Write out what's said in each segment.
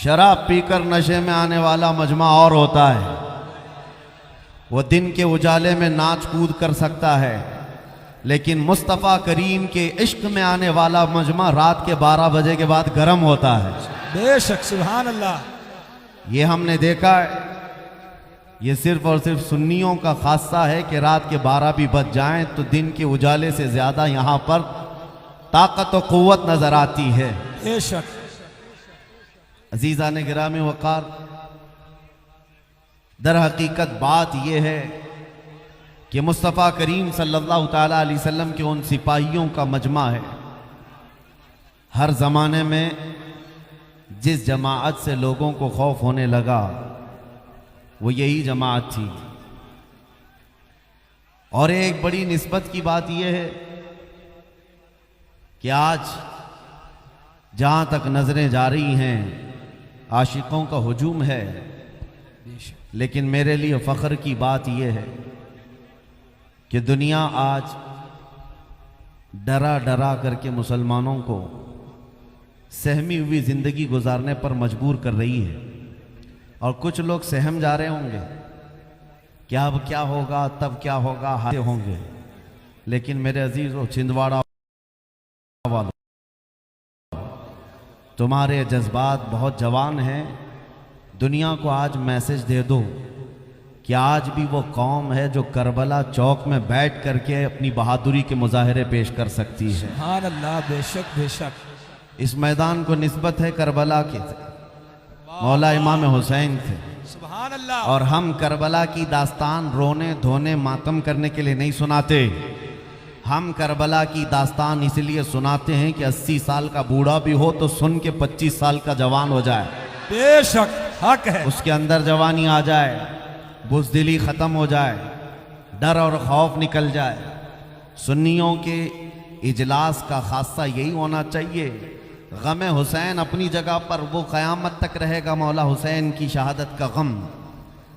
शराब पीकर नशे में आने वाला मजमा और होता है। वो दिन के उजाले में नाच कूद कर सकता है, लेकिन मुस्तफ़ा करीम के इश्क में आने वाला मजमा रात के 12 बजे के बाद गर्म होता है। बेशक, सुभान अल्लाह। ये हमने देखा है। ये सिर्फ और सिर्फ सुन्नियों का खासा है कि रात के 12 भी बज जाएं तो दिन के उजाले से ज्यादा यहाँ पर ताकत और कुव्वत नजर आती है। बेशक। अजीज़ा ने गिरामी वक़ार, दर हकीकत बात यह है कि मुस्तफ़ा करीम सल्लल्लाहु ताला अलैहि वसल्लम के उन सिपाहियों का मजमा है। हर ज़माने में जिस जमाअत से लोगों को खौफ होने लगा वो यही जमाअत थी। और एक बड़ी निस्बत की बात यह है कि आज जहां तक नजरें जा रही हैं आशिकों का हुजूम है, लेकिन मेरे लिए फख्र की बात यह है कि दुनिया आज डरा डरा करके मुसलमानों को सहमी हुई जिंदगी गुजारने पर मजबूर कर रही है। और कुछ लोग सहम जा रहे होंगे कि अब क्या होगा, तब क्या होगा, हारे होंगे। लेकिन मेरे अजीजों, छिंदवाड़ा वालों, तुम्हारे जज्बात बहुत जवान हैं। दुनिया को आज मैसेज दे दो कि आज भी वो कौम है जो करबला चौक में बैठ करके अपनी बहादुरी के मुजाहरे पेश कर सकती है। सुभान अल्लाह। बेशक बेशक। इस मैदान को निस्बत है करबला के, मौला इमाम हुसैन थे। सुभान अल्लाह। और हम करबला की दास्तान रोने धोने मातम करने के लिए नहीं सुनाते। हम करबला की दास्तान इसलिए सुनाते हैं कि 80 साल का बूढ़ा भी हो तो सुन के 25 साल का जवान हो जाए। बेशक, हक है। उसके अंदर जवानी आ जाए, बुज़दिली ख़त्म हो जाए, डर और खौफ निकल जाए। सुन्नियों के इजलास का खासा यही होना चाहिए। गम हुसैन अपनी जगह पर वो क़यामत तक रहेगा, मौला हुसैन की शहादत का गम।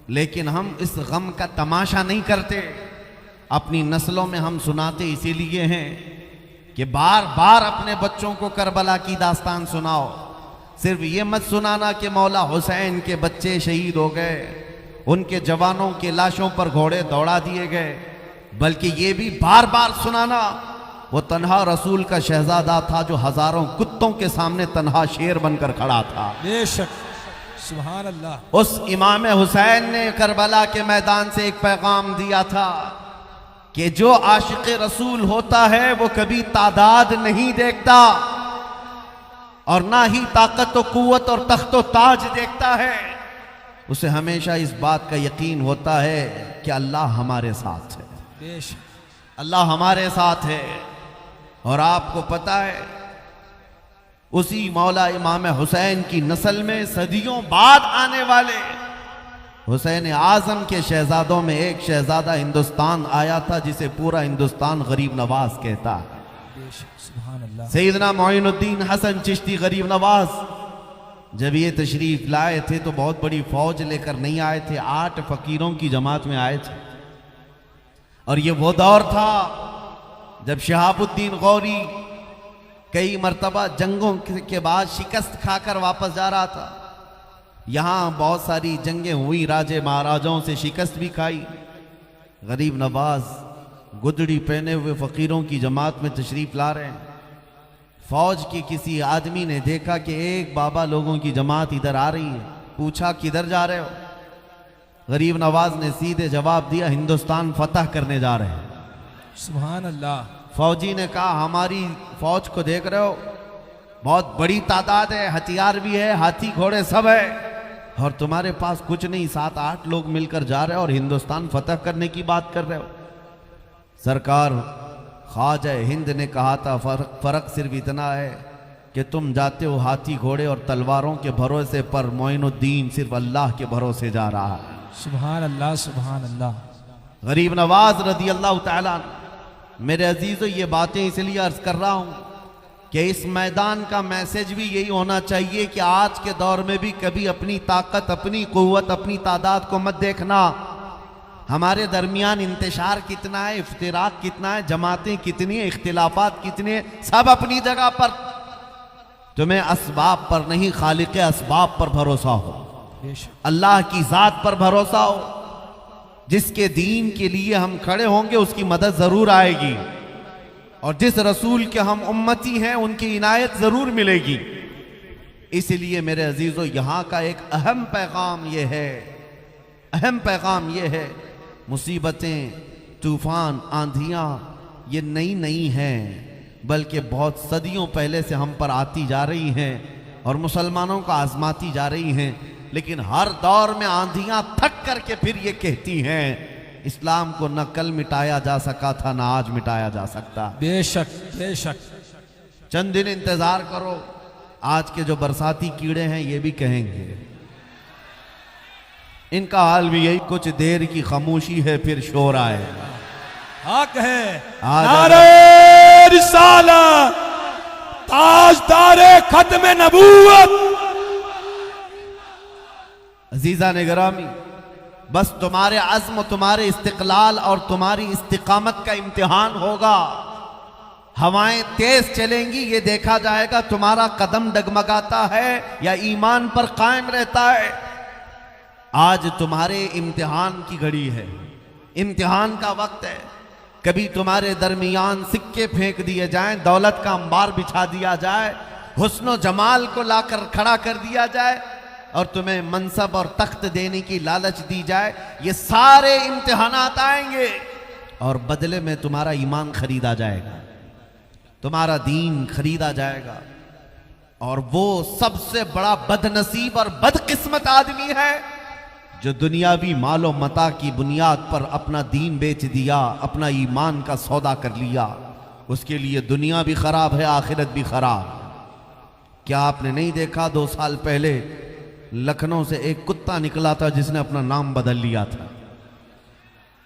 लेकिन हम इस गम का तमाशा नहीं करते। अपनी नस्लों में हम सुनाते इसीलिए हैं कि बार बार अपने बच्चों को करबला की दास्तान सुनाओ। सिर्फ ये मत सुनाना कि मौला हुसैन के बच्चे शहीद हो गए, उनके जवानों के लाशों पर घोड़े दौड़ा दिए गए, बल्कि ये भी बार बार सुनाना वो तन्हा रसूल का शहजादा था जो हजारों कुत्तों के सामने तन्हा शेर बनकर खड़ा था। बेशक, सुभान अल्लाह। उस इमाम हुसैन ने करबला के मैदान से एक पैगाम दिया था कि जो आशिक रसूल होता है वो कभी तादाद नहीं देखता और ना ही ताकत व कुव्वत और तख्त व ताज देखता है। उसे हमेशा इस बात का यकीन होता है कि अल्लाह हमारे साथ है। बेशक, अल्लाह हमारे साथ है। और आपको पता है उसी मौला इमाम हुसैन की नस्ल में सदियों बाद आने वाले हुसैन आजम के शहजादों में एक शहजादा हिंदुस्तान आया था जिसे पूरा हिंदुस्तान गरीब नवाज कहता है। बेशक, सुभान अल्लाह। सैयदना मोइनुद्दीन हसन चिश्ती गरीब नवाज जब ये तशरीफ लाए थे तो बहुत बड़ी फौज लेकर नहीं आए थे, 8 फकीरों की जमात में आए थे। और ये वो दौर था जब शहाबुद्दीन गौरी कई मर्तबा जंगों के बाद शिकस्त खाकर वापस जा रहा था। यहाँ बहुत सारी जंगें हुई, राजे महाराजाओं से शिकस्त भी खाई। गरीब नवाज गुदड़ी पहने हुए फकीरों की जमात में तशरीफ ला रहे हैं। फौज के किसी आदमी ने देखा कि एक बाबा लोगों की जमात इधर आ रही है, पूछा किधर जा रहे हो? गरीब नवाज ने सीधे जवाब दिया, हिंदुस्तान फतह करने जा रहे हैं। सुभान अल्लाह। फौजी ने कहा, हमारी फौज को देख रहे हो, बहुत बड़ी तादाद है, हथियार भी है, हाथी घोड़े सब है, और तुम्हारे पास कुछ नहीं, 7-8 लोग मिलकर जा रहे हो और हिंदुस्तान फतह करने की बात कर रहे हो। सरकार ख्वाजा हिंद ने कहा था, फर्क सिर्फ इतना है कि तुम जाते हो हाथी घोड़े और तलवारों के भरोसे पर, मोइनुद्दीन सिर्फ अल्लाह के भरोसे जा रहा है। सुभान अल्लाह, सुभान अल्लाह। गरीब नवाज रदी अल्लाह तआला। मेरे अजीजों, ये बातें इसलिए अर्ज कर रहा हूं कि इस मैदान का मैसेज भी यही होना चाहिए कि आज के दौर में भी कभी अपनी ताकत, अपनी कुव्वत, अपनी तादाद को मत देखना। हमारे दरमियान इंतशार कितना है, इफ्तिराक कितना है, जमातें कितनी है, इख्तिलाफात कितने हैं, सब अपनी जगह पर। तुम्हें असबाब पर नहीं, खालिक असबाब पर भरोसा हो, बेशक, अल्लाह की ज़ात पर भरोसा हो। जिसके दीन के लिए हम खड़े होंगे उसकी मदद ज़रूर आएगी, और जिस रसूल के हम उम्मती हैं उनकी इनायत ज़रूर मिलेगी। इसलिए मेरे अजीज़ों, यहाँ का एक अहम पैगाम ये है, अहम पैगाम ये है, मुसीबतें, तूफ़ान, आंधियाँ ये नई नई हैं, बल्कि बहुत सदियों पहले से हम पर आती जा रही हैं और मुसलमानों को आजमाती जा रही हैं। लेकिन हर दौर में आंधियां थक करके फिर ये कहती हैं, इस्लाम को न कल मिटाया जा सका था, न आज मिटाया जा सकता। बेशक, बेशक। चंद दिन इंतजार करो, आज के जो बरसाती कीड़े हैं ये भी कहेंगे, इनका हाल भी यही, कुछ देर की खामोशी है फिर शोर आएगा। हक है। नारे रिसालत, ताजदारे खत्म नबूवत। अजीजा ने गिरामी, बस तुम्हारे अज़्म, तुम्हारे इस्तिक़लाल और तुम्हारी इस्तिकामत का इम्तिहान होगा। हवाएं तेज चलेंगी, ये देखा जाएगा तुम्हारा कदम डगमगाता है या ईमान पर कायम रहता है। आज तुम्हारे इम्तिहान की घड़ी है, इम्तिहान का वक्त है। कभी तुम्हारे दरमियान सिक्के फेंक दिए जाएं, दौलत का अंबार बिछा दिया जाए, हुस्न जमाल को लाकर खड़ा कर दिया जाए और तुम्हें मनसब और तख्त देने की लालच दी जाए। ये सारे इम्तिहानात आएंगे और बदले में तुम्हारा ईमान खरीदा जाएगा, तुम्हारा दीन खरीदा जाएगा। और वो सबसे बड़ा बदनसीब और बदकिस्मत आदमी है जो दुनियावी मालो मता की बुनियाद पर अपना दीन बेच दिया, अपना ईमान का सौदा कर लिया। उसके लिए दुनिया भी खराब है, आखिरत भी खराब। क्या आपने नहीं देखा 2 साल पहले लखनऊ से एक कुत्ता निकला था जिसने अपना नाम बदल लिया था?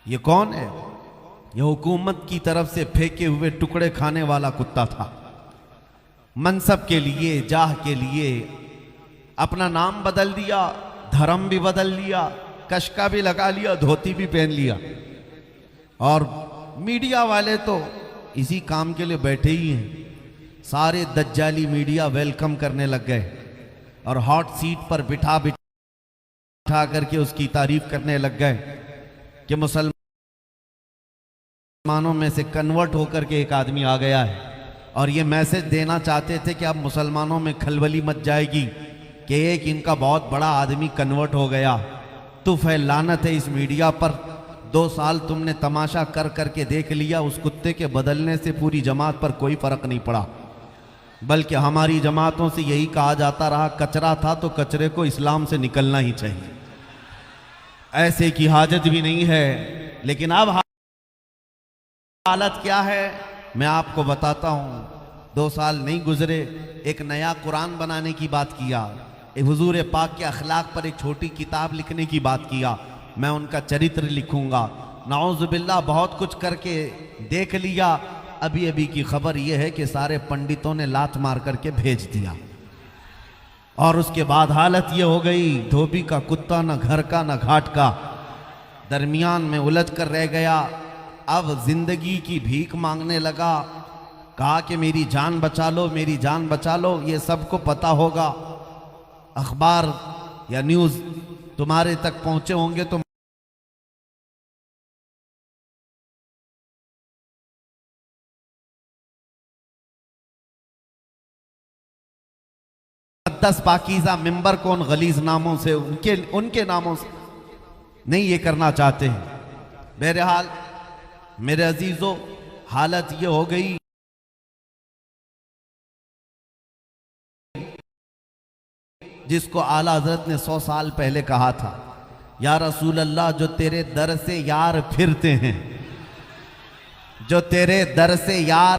ये कौन है? ये हुकूमत की तरफ से फेंके हुए टुकड़े खाने वाला कुत्ता था। मनसब के लिए, जाह के लिए अपना नाम बदल दिया, धर्म भी बदल लिया, कशका भी लगा लिया, धोती भी पहन लिया। और मीडिया वाले तो इसी काम के लिए बैठे ही हैं। सारे दज्जाली मीडिया वेलकम करने लग गए और हॉट सीट पर बिठा करके उसकी तारीफ करने लग गए कि मुसलमानों में से कन्वर्ट होकर के एक आदमी आ गया है। और ये मैसेज देना चाहते थे कि अब मुसलमानों में खलबली मच जाएगी कि एक इनका बहुत बड़ा आदमी कन्वर्ट हो गया। तो लानत है इस मीडिया पर। 2 साल तुमने तमाशा कर करके देख लिया, उस कुत्ते के बदलने से पूरी जमात पर कोई फर्क नहीं पड़ा, बल्कि हमारी जमातों से यही कहा जाता रहा, कचरा था तो कचरे को इस्लाम से निकलना ही चाहिए, ऐसे की हाजत भी नहीं है। लेकिन अब हालत क्या है मैं आपको बताता हूं। 2 साल नहीं गुजरे, एक नया कुरान बनाने की बात किया, हुजूर पाक के अखलाक पर एक छोटी किताब लिखने की बात किया। मैं उनका चरित्र लिखूंगा। नाउज़ुबिल्लाह बहुत कुछ करके देख लिया। अभी अभी की खबर यह है कि सारे पंडितों ने लात मार करके भेज दिया। और उसके बाद हालत ये हो गई, धोबी का कुत्ता न घर का न घाट का, दरमियान में उलझ कर रह गया। अब जिंदगी की भीख मांगने लगा, कहा कि मेरी जान बचा लो, मेरी जान बचा लो। ये सबको पता होगा, अखबार या न्यूज़ तुम्हारे तक पहुंचे होंगे तो मुक़द्दस पाकीज़ा मिंबर कौन गलीज़ नामों से, उनके नामों से नहीं ये करना चाहते हैं। बहरहाल मेरे अजीज़ों, हालत ये हो गई जिसको आला हज़रत ने 100 साल पहले कहा था, या रसूल अल्लाह जो तेरे दर से यार फिरते हैं, जो तेरे दर से यार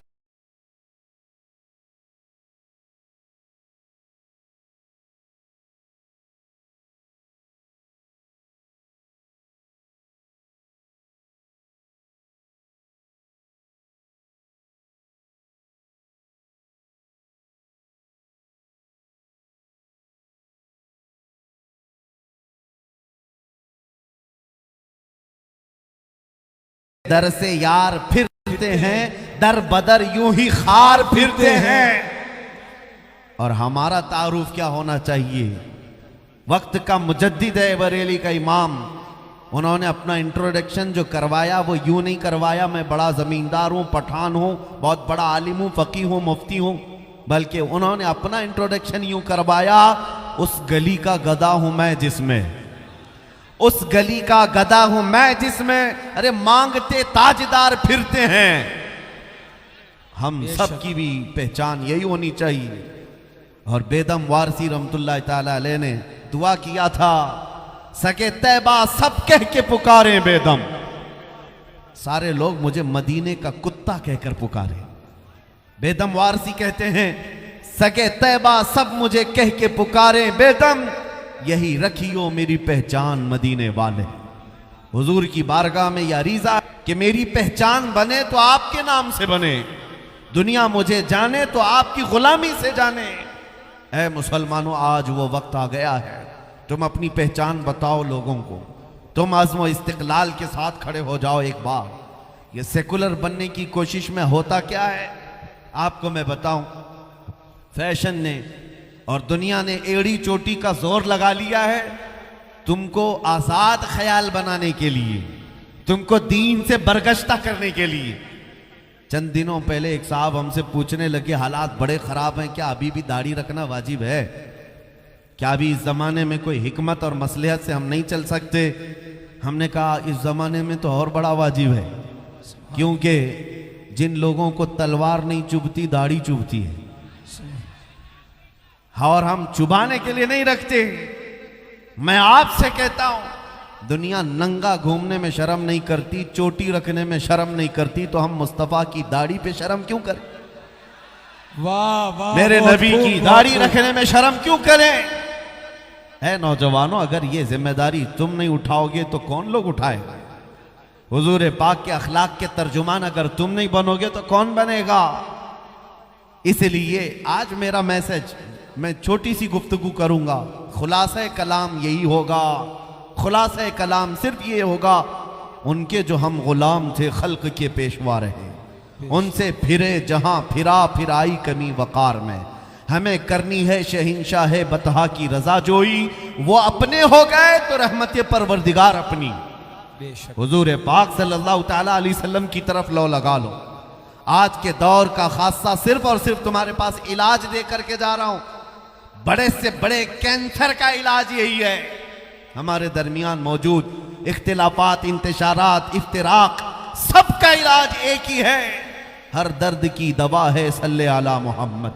दर से यार फिरते हैं, दर बदर यूं ही खार फिरते हैं। और हमारा तारुफ क्या होना चाहिए? वक्त का मुजद्दिद है बरेली का इमाम, उन्होंने अपना इंट्रोडक्शन जो करवाया वो यूं नहीं करवाया मैं बड़ा ज़मींदार हूँ, पठान हूँ, बहुत बड़ा आलिम हूँ, फ़कीह हूँ, मुफ्ती हूँ, बल्कि उन्होंने अपना इंट्रोडक्शन यूं करवाया, उस गली का गधा हूँ मैं जिसमें, उस गली का गधा हूँ मैं जिसमें अरे मांगते ताजदार फिरते हैं। हम सब की भी पहचान यही होनी चाहिए। और बेदम वारसी रहमतुल्लाह ताला अलैह ने दुआ किया था, सके तैबा सब कह के पुकारे बेदम, सारे लोग मुझे मदीने का कुत्ता कहकर पुकारे। बेदम वारसी कहते हैं, सके तैबा सब मुझे कह के पुकारे बेदम, यही रखियो मेरी पहचान मदीने वाले। हुजूर की बारगाह में यह अरीज़ा कि मेरी पहचान बने तो आपके नाम से बने, दुनिया मुझे जाने तो आपकी गुलामी से जाने। ऐ मुसलमानों, आज वो वक्त आ गया है, तुम अपनी पहचान बताओ लोगों को, तुम आज़्म इस्तिक़लाल के साथ खड़े हो जाओ एक बार। ये सेकुलर बनने की कोशिश में होता क्या है आपको मैं बताऊं, फैशन ने और दुनिया ने एड़ी चोटी का जोर लगा लिया है तुमको आज़ाद ख्याल बनाने के लिए, तुमको दीन से बरगश्ता करने के लिए। चंद दिनों पहले एक साहब हमसे पूछने लगे, हालात बड़े ख़राब हैं, क्या अभी भी दाढ़ी रखना वाजिब है? क्या अभी इस ज़माने में कोई हिकमत और मसलहत से हम नहीं चल सकते? हमने कहा इस ज़माने में तो और बड़ा वाजिब है, क्योंकि जिन लोगों को तलवार नहीं चुभती दाढ़ी चुभती है, और हम चुभाने के लिए नहीं रखते। मैं आपसे कहता हूं, दुनिया नंगा घूमने में शर्म नहीं करती, चोटी रखने में शर्म नहीं करती, तो हम मुस्तफ़ा की दाढ़ी पे शर्म क्यों करें? वाह वाह, मेरे नबी की दाढ़ी रखने में शर्म क्यों करें? है नौजवानों, अगर ये जिम्मेदारी तुम नहीं उठाओगे तो कौन लोग उठाएगा? हुजूर पाक के अखलाक के तर्जुमान अगर तुम नहीं बनोगे तो कौन बनेगा? इसलिए आज मेरा मैसेज, मैं छोटी सी गुफ्तगू करूंगा, खुलासा कलाम यही होगा, खुलासा कलाम सिर्फ ये होगा, उनके जो हम गुलाम थे खल्क के पेशवा रहे, उनसे फिरे जहां फिरा फिराई कमी वकार में, हमें करनी है शहंशाह बतहा की रजा जोई, वो अपने हो गए तो रहमत परवरदिगार अपनी। हुजूर पाक सल्लल्लाहु ताला अलैहि वसल्लम की तरफ लो लगा लो। आज के दौर का खासा सिर्फ और सिर्फ तुम्हारे पास इलाज दे करके जा रहा हूं, बड़े से बड़े कैंसर का इलाज यही है। हमारे दरमियान मौजूद इख्तिलाफात, इंतशारात, इफ्तिराक, सबका इलाज एक ही है। हर दर्द की दवा है सल्ले आला मोहम्मद,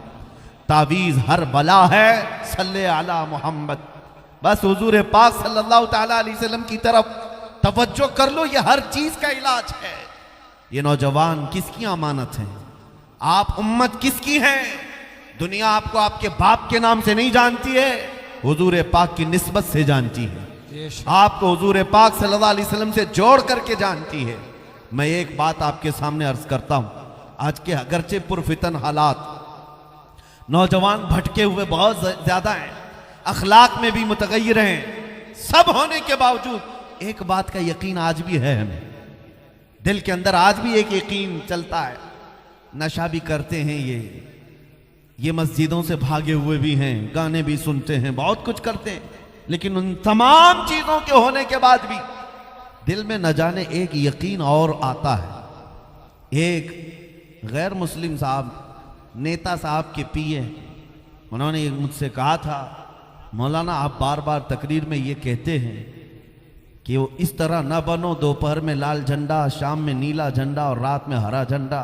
तावीज़ हर बला है सल्ले आला मोहम्मद। बस हुजूर पाक सल्लल्लाहु ताला अलैहि वसल्लम की तरफ तवज्जो कर लो, ये हर चीज का इलाज है। ये नौजवान किसकी अमानत है? आप उम्मत किसकी हैं? दुनिया आपको आपके बाप के नाम से नहीं जानती है, हुजूर पाक की निस्बत से जानती है, आपको हुजूर पाक सल्लल्लाहु अलैहि वसल्लम से जोड़ करके जानती है। मैं एक बात आपके सामने अर्ज करता हूं, आज के अगरचे पुरफितन हालात, नौजवान भटके हुए बहुत ज्यादा हैं, अखलाक में भी मुतगय्यर हैं, सब होने के बावजूद एक बात का यकीन आज भी है, हमें दिल के अंदर आज भी एक यकीन चलता है, नशा भी करते हैं ये मस्जिदों से भागे हुए भी हैं, गाने भी सुनते हैं, बहुत कुछ करते हैं, लेकिन उन तमाम चीजों के होने के बाद भी दिल में न जाने एक यकीन और आता है। एक गैर मुस्लिम साहब, नेता साहब के पीए, उन्होंने मुझसे कहा था, मौलाना आप बार बार तकरीर में ये कहते हैं कि वो इस तरह ना बनो, दोपहर में लाल झंडा, शाम में नीला झंडा और रात में हरा झंडा,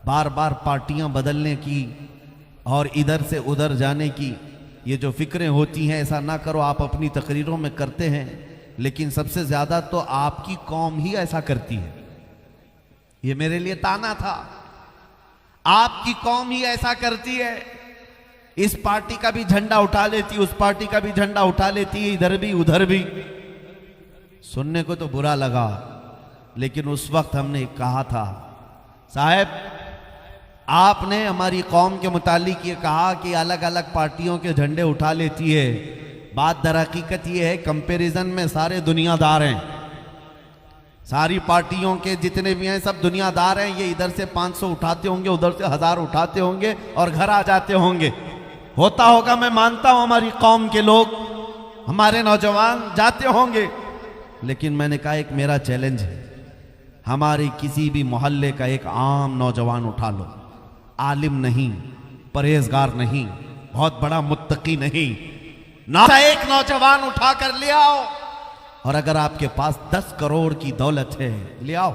बार बार पार्टियां बदलने की और इधर से उधर जाने की ये जो फिक्रें होती हैं, ऐसा ना करो। आप अपनी तकरीरों में करते हैं, लेकिन सबसे ज़्यादा तो आपकी कौम ही ऐसा करती है। ये मेरे लिए ताना था, आपकी कौम ही ऐसा करती है, इस पार्टी का भी झंडा उठा लेती, उस पार्टी का भी झंडा उठा लेती है, इधर भी उधर भी। सुनने को तो बुरा लगा, लेकिन उस वक्त हमने कहा था, साहब आपने हमारी कौम के मुतालिक ये कहा कि अलग अलग पार्टियों के झंडे उठा लेती है, बात दर हकीकत ये है कंपैरिजन में सारे दुनियादार हैं, सारी पार्टियों के जितने भी हैं सब दुनियादार हैं। ये इधर से 500 उठाते होंगे, उधर से 1000 उठाते होंगे और घर आ जाते होंगे। होता होगा, मैं मानता हूं हमारी कौम के लोग, हमारे नौजवान जाते होंगे, लेकिन मैंने कहा एक मेरा चैलेंज है, हमारे किसी भी मोहल्ले का एक आम नौजवान उठा लो, आलिम नहीं, परहेजगार नहीं, बहुत बड़ा मुत्तकी नहीं, ना एक नौजवान उठा कर ले आओ, और अगर आपके पास 10 करोड़ की दौलत है ले आओ,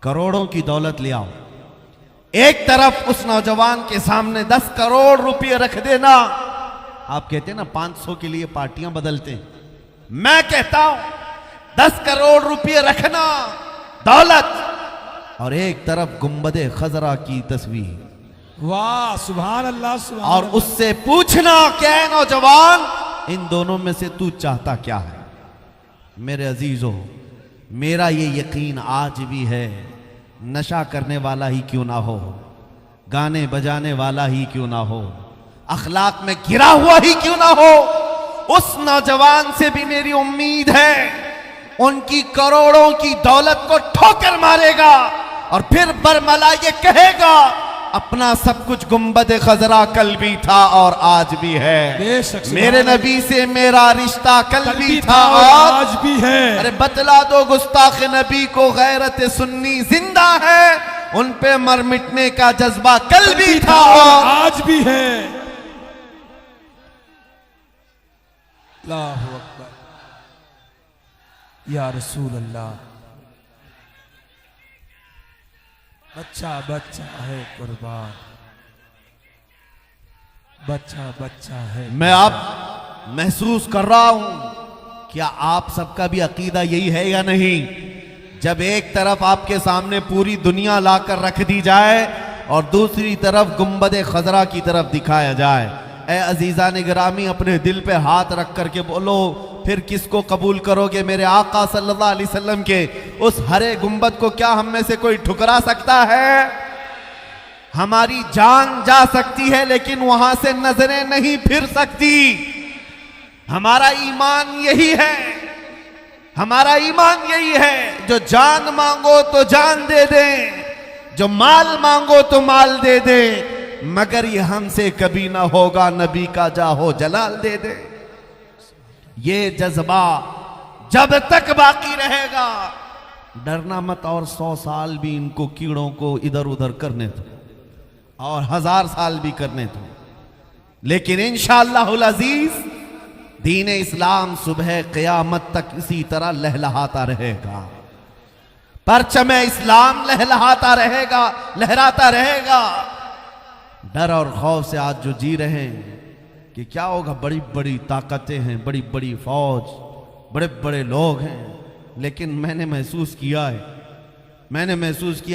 करोड़ों की दौलत ले आओ, एक तरफ उस नौजवान के सामने 10 करोड़ रुपए रख देना। आप कहते हैं ना 500 के लिए पार्टियां बदलते हैं, मैं कहता हूं 10 करोड़ रुपए रखना दौलत, और एक तरफ गुंबदे खजरा की तस्वीर, वाह सुभान अल्लाह सुभान और अल्लाह। उससे पूछना क्या है नौजवान, इन दोनों में से तू चाहता क्या है। मेरे अजीजों, मेरा ये यकीन आज भी है, नशा करने वाला ही क्यों ना हो, गाने बजाने वाला ही क्यों ना हो, अखलाक में गिरा हुआ ही क्यों ना हो, उस नौजवान से भी मेरी उम्मीद है उनकी करोड़ों की दौलत को ठोकर मारेगा और फिर बरमला ये कहेगा अपना सब कुछ गुंबद खजरा कल भी था और आज भी है, बेशक मेरे नबी से मेरा रिश्ता कल भी था और और आज भी है। अरे बतला दो गुस्ताख नबी को गैरत सुन्नी जिंदा है, उन पे मर मिटने का जज्बा कल भी था और आज भी है। अल्लाहु अकबर, या रसूल अल्लाह। बच्चा बच्चा है कुर्बान, बच्चा बच्चा है। मैं अब महसूस कर रहा हूं, क्या आप सबका भी अकीदा यही है या नहीं, जब एक तरफ आपके सामने पूरी दुनिया लाकर रख दी जाए और दूसरी तरफ गुंबद खजरा की तरफ दिखाया जाए। ए अजीजा ने गिरामी, अपने दिल पे हाथ रख करके बोलो, फिर किसको कबूल करोगे मेरे आका सल्लल्लाहु अलैहि वसल्लम के उस हरे गुंबद को? क्या हम में से कोई ठुकरा सकता है? हमारी जान जा सकती है लेकिन वहां से नजरें नहीं फिर सकती। हमारा ईमान यही है, हमारा ईमान यही है, जो जान मांगो तो जान दे दे, जो माल मांगो तो माल दे दे, मगर ये हमसे कभी ना होगा नबी का जाहो जलाल दे दे। ये जज्बा जब तक बाकी रहेगा, डरना मत, और 100 साल भी इनको कीड़ों को इधर उधर करने दो और 1000 साल भी करने दो, लेकिन इंशाअल्लाहुल अजीज दीन इस्लाम सुबह क़यामत तक इसी तरह लहलहाता रहेगा, परचम इस्लाम लहलहाता रहेगा, लहराता रहेगा। डर और खौफ से आज जो जी रहे हैं कि क्या होगा, बड़ी बड़ी ताकतें हैं, बड़ी बड़ी फौज, बड़े बड़े लोग हैं, लेकिन मैंने महसूस किया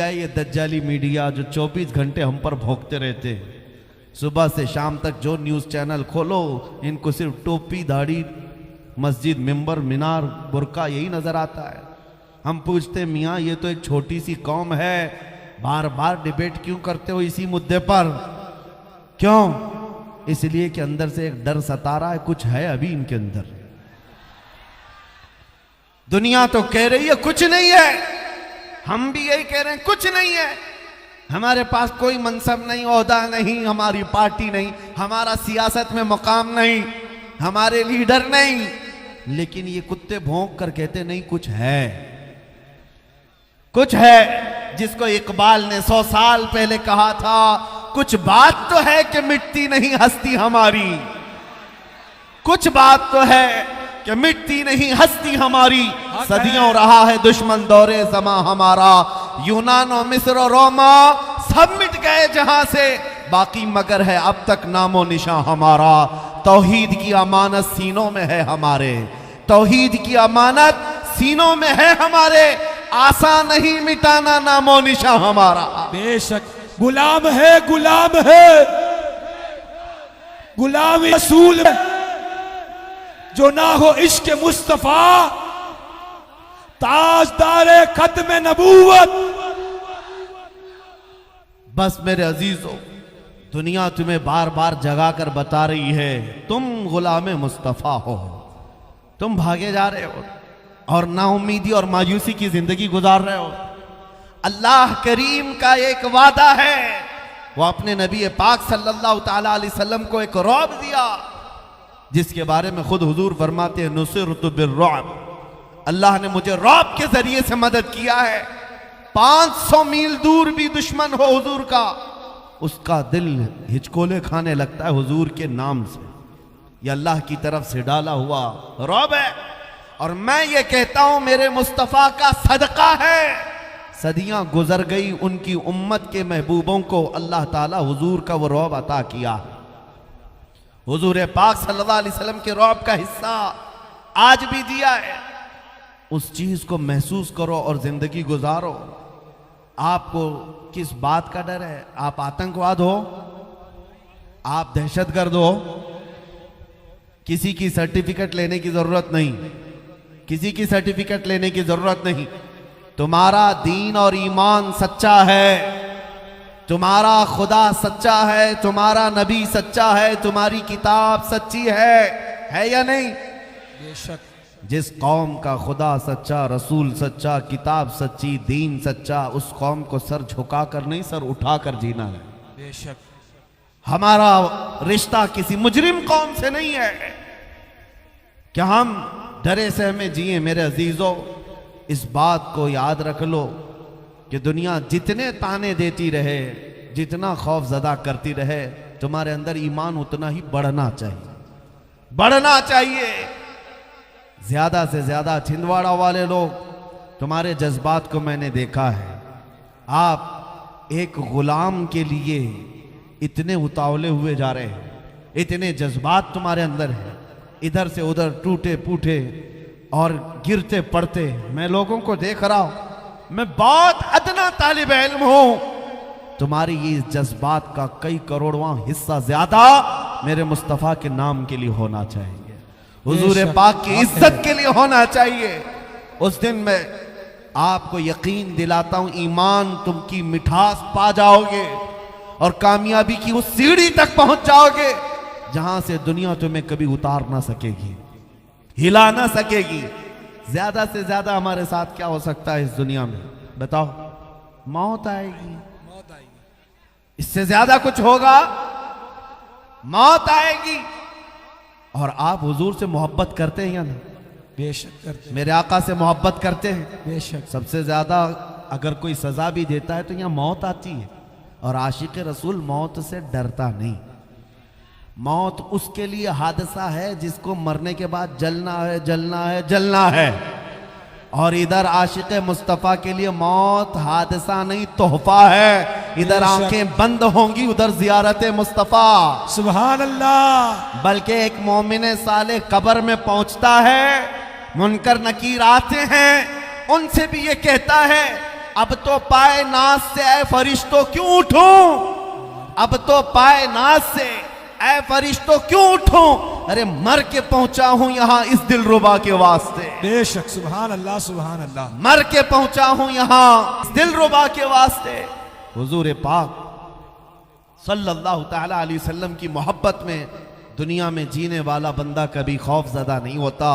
है ये दज्जाली मीडिया जो 24 घंटे हम पर भोंकते रहते हैं, सुबह से शाम तक जो न्यूज़ चैनल खोलो इनको सिर्फ टोपी, दाढ़ी, मस्जिद, मिंबर, मीनार, बुरका यही नजर आता है। हम पूछते मियाँ ये तो एक छोटी सी कौम है, बार बार डिबेट क्यों करते हो इसी मुद्दे पर? क्यों? इसलिए कि अंदर से एक डर सता रहा है, कुछ है अभी इनके अंदर। दुनिया तो कह रही है कुछ नहीं है, हम भी यही कह रहे हैं कुछ नहीं है, हमारे पास कोई मनसब नहीं, ओहदा नहीं, हमारी पार्टी नहीं, हमारा सियासत में मुकाम नहीं, हमारे लीडर नहीं, लेकिन ये कुत्ते भौंक कर कहते नहीं कुछ है, कुछ है। जिसको इकबाल ने 100 साल पहले कहा था, कुछ बात तो है कि मिटती नहीं हस्ती हमारी, कुछ बात तो है कि मिटती नहीं हस्ती हमारी, सदियों रहा है दुश्मन दौरे ज़मा हमारा, यूनान और मिस्र और रोमा सब मिट गए जहां से, बाकी मगर है अब तक नामो निशान हमारा। तौहीद की अमानत सीनों में है हमारे, तौहीद की अमानत सीनों में है हमारे, आसान नहीं मिटाना नामो निशान हमारा। बेशक गुलाम है, गुलाम है, गुलाम रसूल जो ना हो इश्क मुस्तफा, ताजदारे खत्म नबूवत। बस मेरे अजीजों, दुनिया तुम्हें बार बार जगा कर बता रही है तुम गुलाम मुस्तफा हो, तुम भागे जा रहे हो और नाउमीदी और मायूसी की जिंदगी गुजार रहे हो। अल्लाह करीम का एक वादा है, वो अपने नबी पाक सल्लल्लाहु ताला अलैहि वसल्लम को एक रौब दिया, जिसके बारे में खुद हुजूर फरमाते हैं नुसिरतु बिर्रौब, अल्लाह ने मुझे रौब के जरिए से मदद किया है। 500 मील दूर भी दुश्मन हो हुजूर का, उसका दिल हिचकोले खाने लगता है हुजूर के नाम से। यह अल्लाह की तरफ से डाला हुआ रौब है। और मैं ये कहता हूं मेरे मुस्तफ़ा का सदका है, सदियां गुजर गई, उनकी उम्मत के महबूबों को अल्लाह ताला हुजूर का वो रौब अता किया। हुजूर पाक सल्लल्लाहु अलैहि वसल्लम के रौब का हिस्सा आज भी दिया है। उस चीज को महसूस करो और जिंदगी गुजारो। आपको किस बात का डर है? आप आतंकवाद हो, आप दहशतगर्द हो, किसी की सर्टिफिकेट लेने की जरूरत नहीं, किसी की सर्टिफिकेट लेने की जरूरत नहीं। तुम्हारा दीन और ईमान सच्चा है, तुम्हारा खुदा सच्चा है, तुम्हारा नबी सच्चा है, तुम्हारी किताब सच्ची है या नहीं? बेशक। जिस कौम का खुदा सच्चा, रसूल सच्चा, किताब सच्ची, दीन सच्चा, उस कौम को सर झुकाकर नहीं सर उठाकर जीना है। बेशक। हमारा रिश्ता किसी मुजरिम कौम से नहीं है कि हम डरे सहमे जिए। मेरे अजीजों, इस बात को याद रख लो कि दुनिया जितने ताने देती रहे, जितना खौफ ज़दा करती रहे, तुम्हारे अंदर ईमान उतना ही बढ़ना चाहिए, बढ़ना चाहिए। ज्यादा से ज्यादा छिंदवाड़ा वाले लोग, तुम्हारे जज्बात को मैंने देखा है। आप एक गुलाम के लिए इतने उतावले हुए जा रहे हैं, इतने जज्बात तुम्हारे अंदर हैं, इधर से उधर टूटे फूटे और गिरते पड़ते। मैं लोगों को देख रहा हूं, मैं बहुत अदना तालिब इल्म हूं, तुम्हारी ये जज्बात का कई करोड़वां हिस्सा ज्यादा मेरे मुस्तफ़ा के नाम के लिए होना चाहिए, हुजूर पाक की इज्जत के लिए होना चाहिए। उस दिन मैं आपको यकीन दिलाता हूं, ईमान तुम की मिठास पा जाओगे और कामयाबी की उस सीढ़ी तक पहुंच जाओगे जहां से दुनिया तुम्हें कभी उतार ना सकेगी, हिला ना सकेगी। ज्यादा से ज्यादा हमारे साथ क्या हो सकता है इस दुनिया में? बताओ। मौत आएगी, मौत आएगी, इससे ज्यादा कुछ होगा? मौत आएगी। और आप हुजूर से मोहब्बत करते हैं या नहीं? बेशक करते। मेरे आका से मोहब्बत करते हैं। बेशक। सबसे ज्यादा अगर कोई सजा भी देता है तो यहाँ मौत आती है, और आशिक रसूल मौत से डरता नहीं। मौत उसके लिए हादसा है जिसको मरने के बाद जलना है, जलना है, जलना है। और इधर आशिक मुस्तफ़ा के लिए मौत हादसा नहीं, तोहफा है। इधर आंखें बंद होंगी, उधर जियारत मुस्तफ़ा। सुभान अल्लाह। बल्कि एक मोमिन साले कब्र में पहुंचता है, मुनकर नकीर आते हैं, उनसे भी ये कहता है अब तो पाए नाज से ऐ फरिश्तों क्यों उठूं, अब तो पाए नाज से ऐ फरिश्तों क्यों उठूं, अरे मर के पहुंचा हूं यहां इस दिलरुबा के वास्ते। बेशक। सुभान अल्लाह, सुभान अल्लाह। मर के पहुंचा हूं यहां इस दिलरुबा के वास्ते। हुजूर पाक सल्लल्लाहु ताला अलैहि वसल्लम की मोहब्बत में दुनिया में जीने वाला बंदा कभी खौफजदा नहीं होता,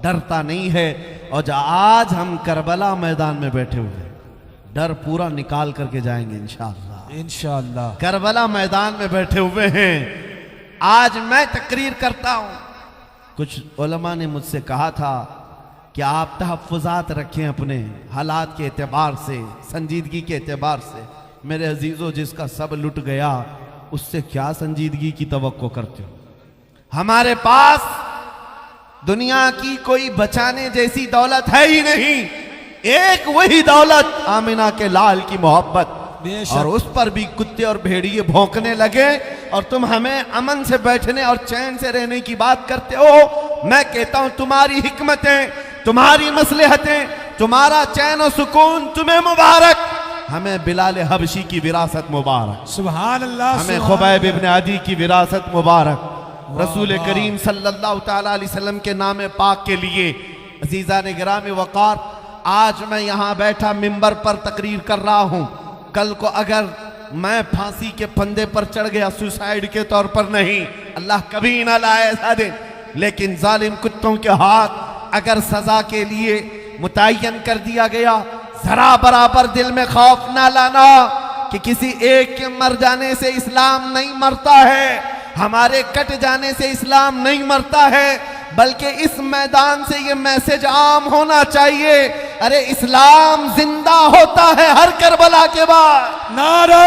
डरता नहीं है। और जो आज हम करबला मैदान में बैठे हुए हैं, डर पूरा निकाल करके जाएंगे इंशाअल्लाह। इंशाअल्लाह। करबला मैदान में बैठे हुए हैं। आज मैं तकरीर करता हूं, कुछ उलमा ने मुझसे कहा था कि आप तहफ़्फ़ुज़ात रखें अपने हालात के एतबार से, संजीदगी के एतबार से। मेरे अजीज़ों, जिसका सब लुट गया उससे क्या संजीदगी की तवक्को करते हो? हमारे पास दुनिया की कोई बचाने जैसी दौलत है ही नहीं, एक वही दौलत आमिना के लाल की मोहब्बत। और उस पर भी कुत्ते और भेड़िए भौंकने लगे और तुम हमें अमन से बैठने और चैन से रहने की बात करते हो। मैं कहता हूं तुम्हारी हिकमतें, तुम्हारी मसलहतें, तुम्हारा चैन और सुकून तुम्हें मुबारक, हमें बिलाल हबशी की विरासत मुबारक, सुभान अल्लाह। हमें खुबैब इब्न अदी की विरासत मुबारक। रसूल करीम सल्लल्लाहु ताला अलैहि वसल्लम के नाम पाक के लिए अजीज़ा ने गिरामी वक़ार, आज मैं यहाँ बैठा मिंबर पर तकरीर कर रहा हूँ। कल को अगर मैं फांसी के फंदे पर चढ़ गया, सुसाइड के तौर पर नहीं, अल्लाह कभी ना लाए ऐसा दिन, लेकिन जालिम कुत्तों के हाथ अगर सजा के लिए मुतय्यन कर दिया गया, जरा बराबर दिल में खौफ ना लाना। कि किसी एक के मर जाने से इस्लाम नहीं मरता है, हमारे कट जाने से इस्लाम नहीं मरता है, बल्कि इस मैदान से ये मैसेज आम होना चाहिए, अरे इस्लाम जिंदा होता है हर करबला के बाद। नारा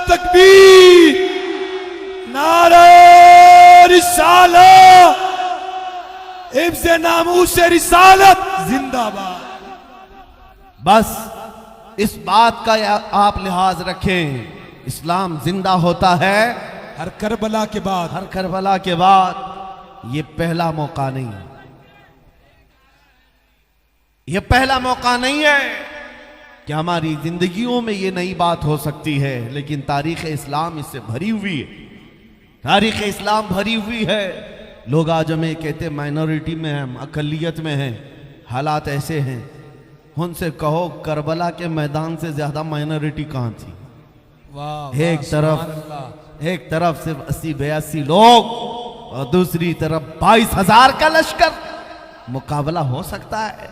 तकबीर, नारा रिसाला, हिफ्ज़ नामूस रिसालत जिंदाबाद। बस इस बात का आप लिहाज रखें, इस्लाम जिंदा होता है हर करबला के बाद, हर करबला के बाद। ये पहला मौका नहीं है, ये पहला मौका नहीं है कि हमारी जिंदगियों में ये नई बात हो सकती है, लेकिन तारीख इस्लाम इससे भरी हुई है, तारीख इस्लाम भरी हुई है। लोग आज हमें कहते माइनॉरिटी में हैं, अकलियत में हैं, हालात ऐसे हैं। उनसे कहो करबला के मैदान से ज्यादा माइनॉरिटी कहां थी? वाह, एक तरफ सिर्फ 80-82 लोग और दूसरी तरफ 22,000 का लश्कर। मुकाबला हो सकता है?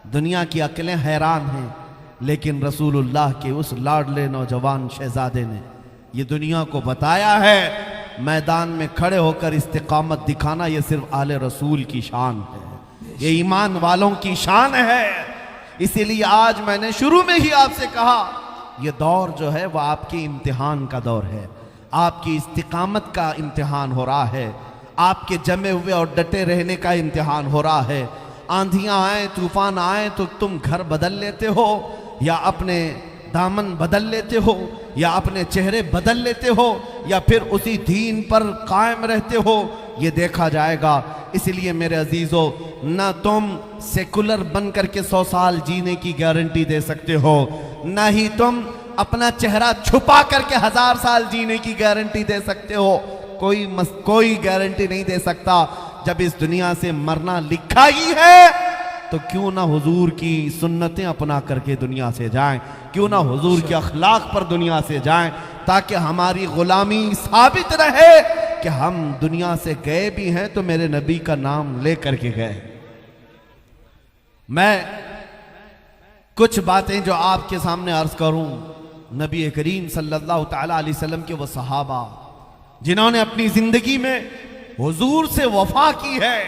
दुनिया की अकलें हैरान हैं, लेकिन रसूलुल्लाह के उस लाडले नौजवान शहजादे ने ये दुनिया को बताया है, मैदान में खड़े होकर इस्तिकामत दिखाना ये सिर्फ आले रसूल की शान है, ये ईमान वालों की शान है। इसीलिए आज मैंने शुरू में ही आपसे कहा, ये दौर जो है वह आपके इम्तिहान का दौर है, आपकी इस्तिकामत का इम्तिहान हो रहा है, आपके जमे हुए और डटे रहने का इम्तिहान हो रहा है। आंधियां आए, तूफान आए तो तुम घर बदल लेते हो, या अपने दामन बदल लेते हो, या अपने चेहरे बदल लेते हो, या फिर उसी दीन पर कायम रहते हो, ये देखा जाएगा। इसलिए मेरे अजीजों, ना तुम सेकुलर बन करके 100 साल जीने की गारंटी दे सकते हो, ना ही तुम अपना चेहरा छुपा करके 1000 साल जीने की गारंटी दे सकते हो। कोई गारंटी नहीं दे सकता। जब इस दुनिया से मरना लिखा ही है तो क्यों ना हुजूर की सुन्नतें अपना करके दुनिया से जाएं, क्यों ना हुजूर के अखलाक पर दुनिया से जाएं, ताकि हमारी गुलामी साबित रहे कि हम दुनिया से गए भी हैं तो मेरे नबी का नाम ले करके गए। मैं कुछ बातें जो आपके सामने अर्ज करूं, नबी करीम सल्लल्लाहु ताला अलैहि वसल्लम के वो सहाबा जिन्होंने अपनी जिंदगी में हुजूर से वफा की है